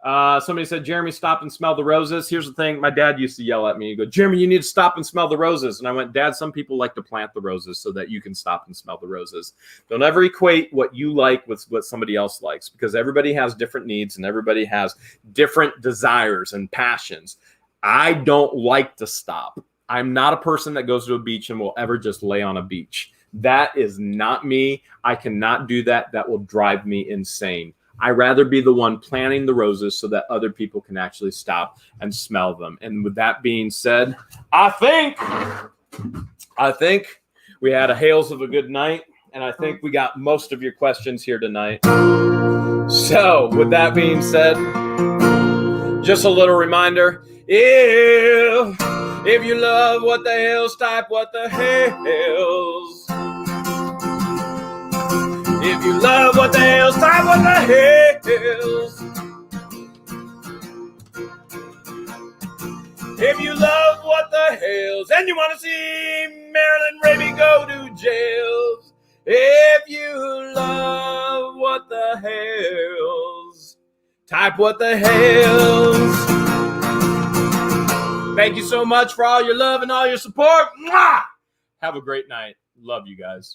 Speaker 1: Somebody said, Jeremy, stop and smell the roses. Here's the thing. My dad used to yell at me. He'd go, Jeremy, you need to stop and smell the roses. And I went, Dad, some people like to plant the roses so that you can stop and smell the roses. Don't ever equate what you like with what somebody else likes, because everybody has different needs and everybody has different desires and passions. I don't like to stop. I'm not a person that goes to a beach and will ever just lay on a beach. That is not me. I cannot do that. That will drive me insane. I'd rather be the one planting the roses so that other people can actually stop and smell them. And with that being said, I think we had a hails of a good night, and I think we got most of your questions here tonight. So with that being said, just a little reminder, if you love what the Hales, type what the Hales. If you love what the Hales, type what the Hales. If you love what the Hales, and you want to see Marilyn Raby go to jails. If you love what the Hales, type what the Hales. Thank you so much for all your love and all your support. Mwah! Have a great night. Love you guys.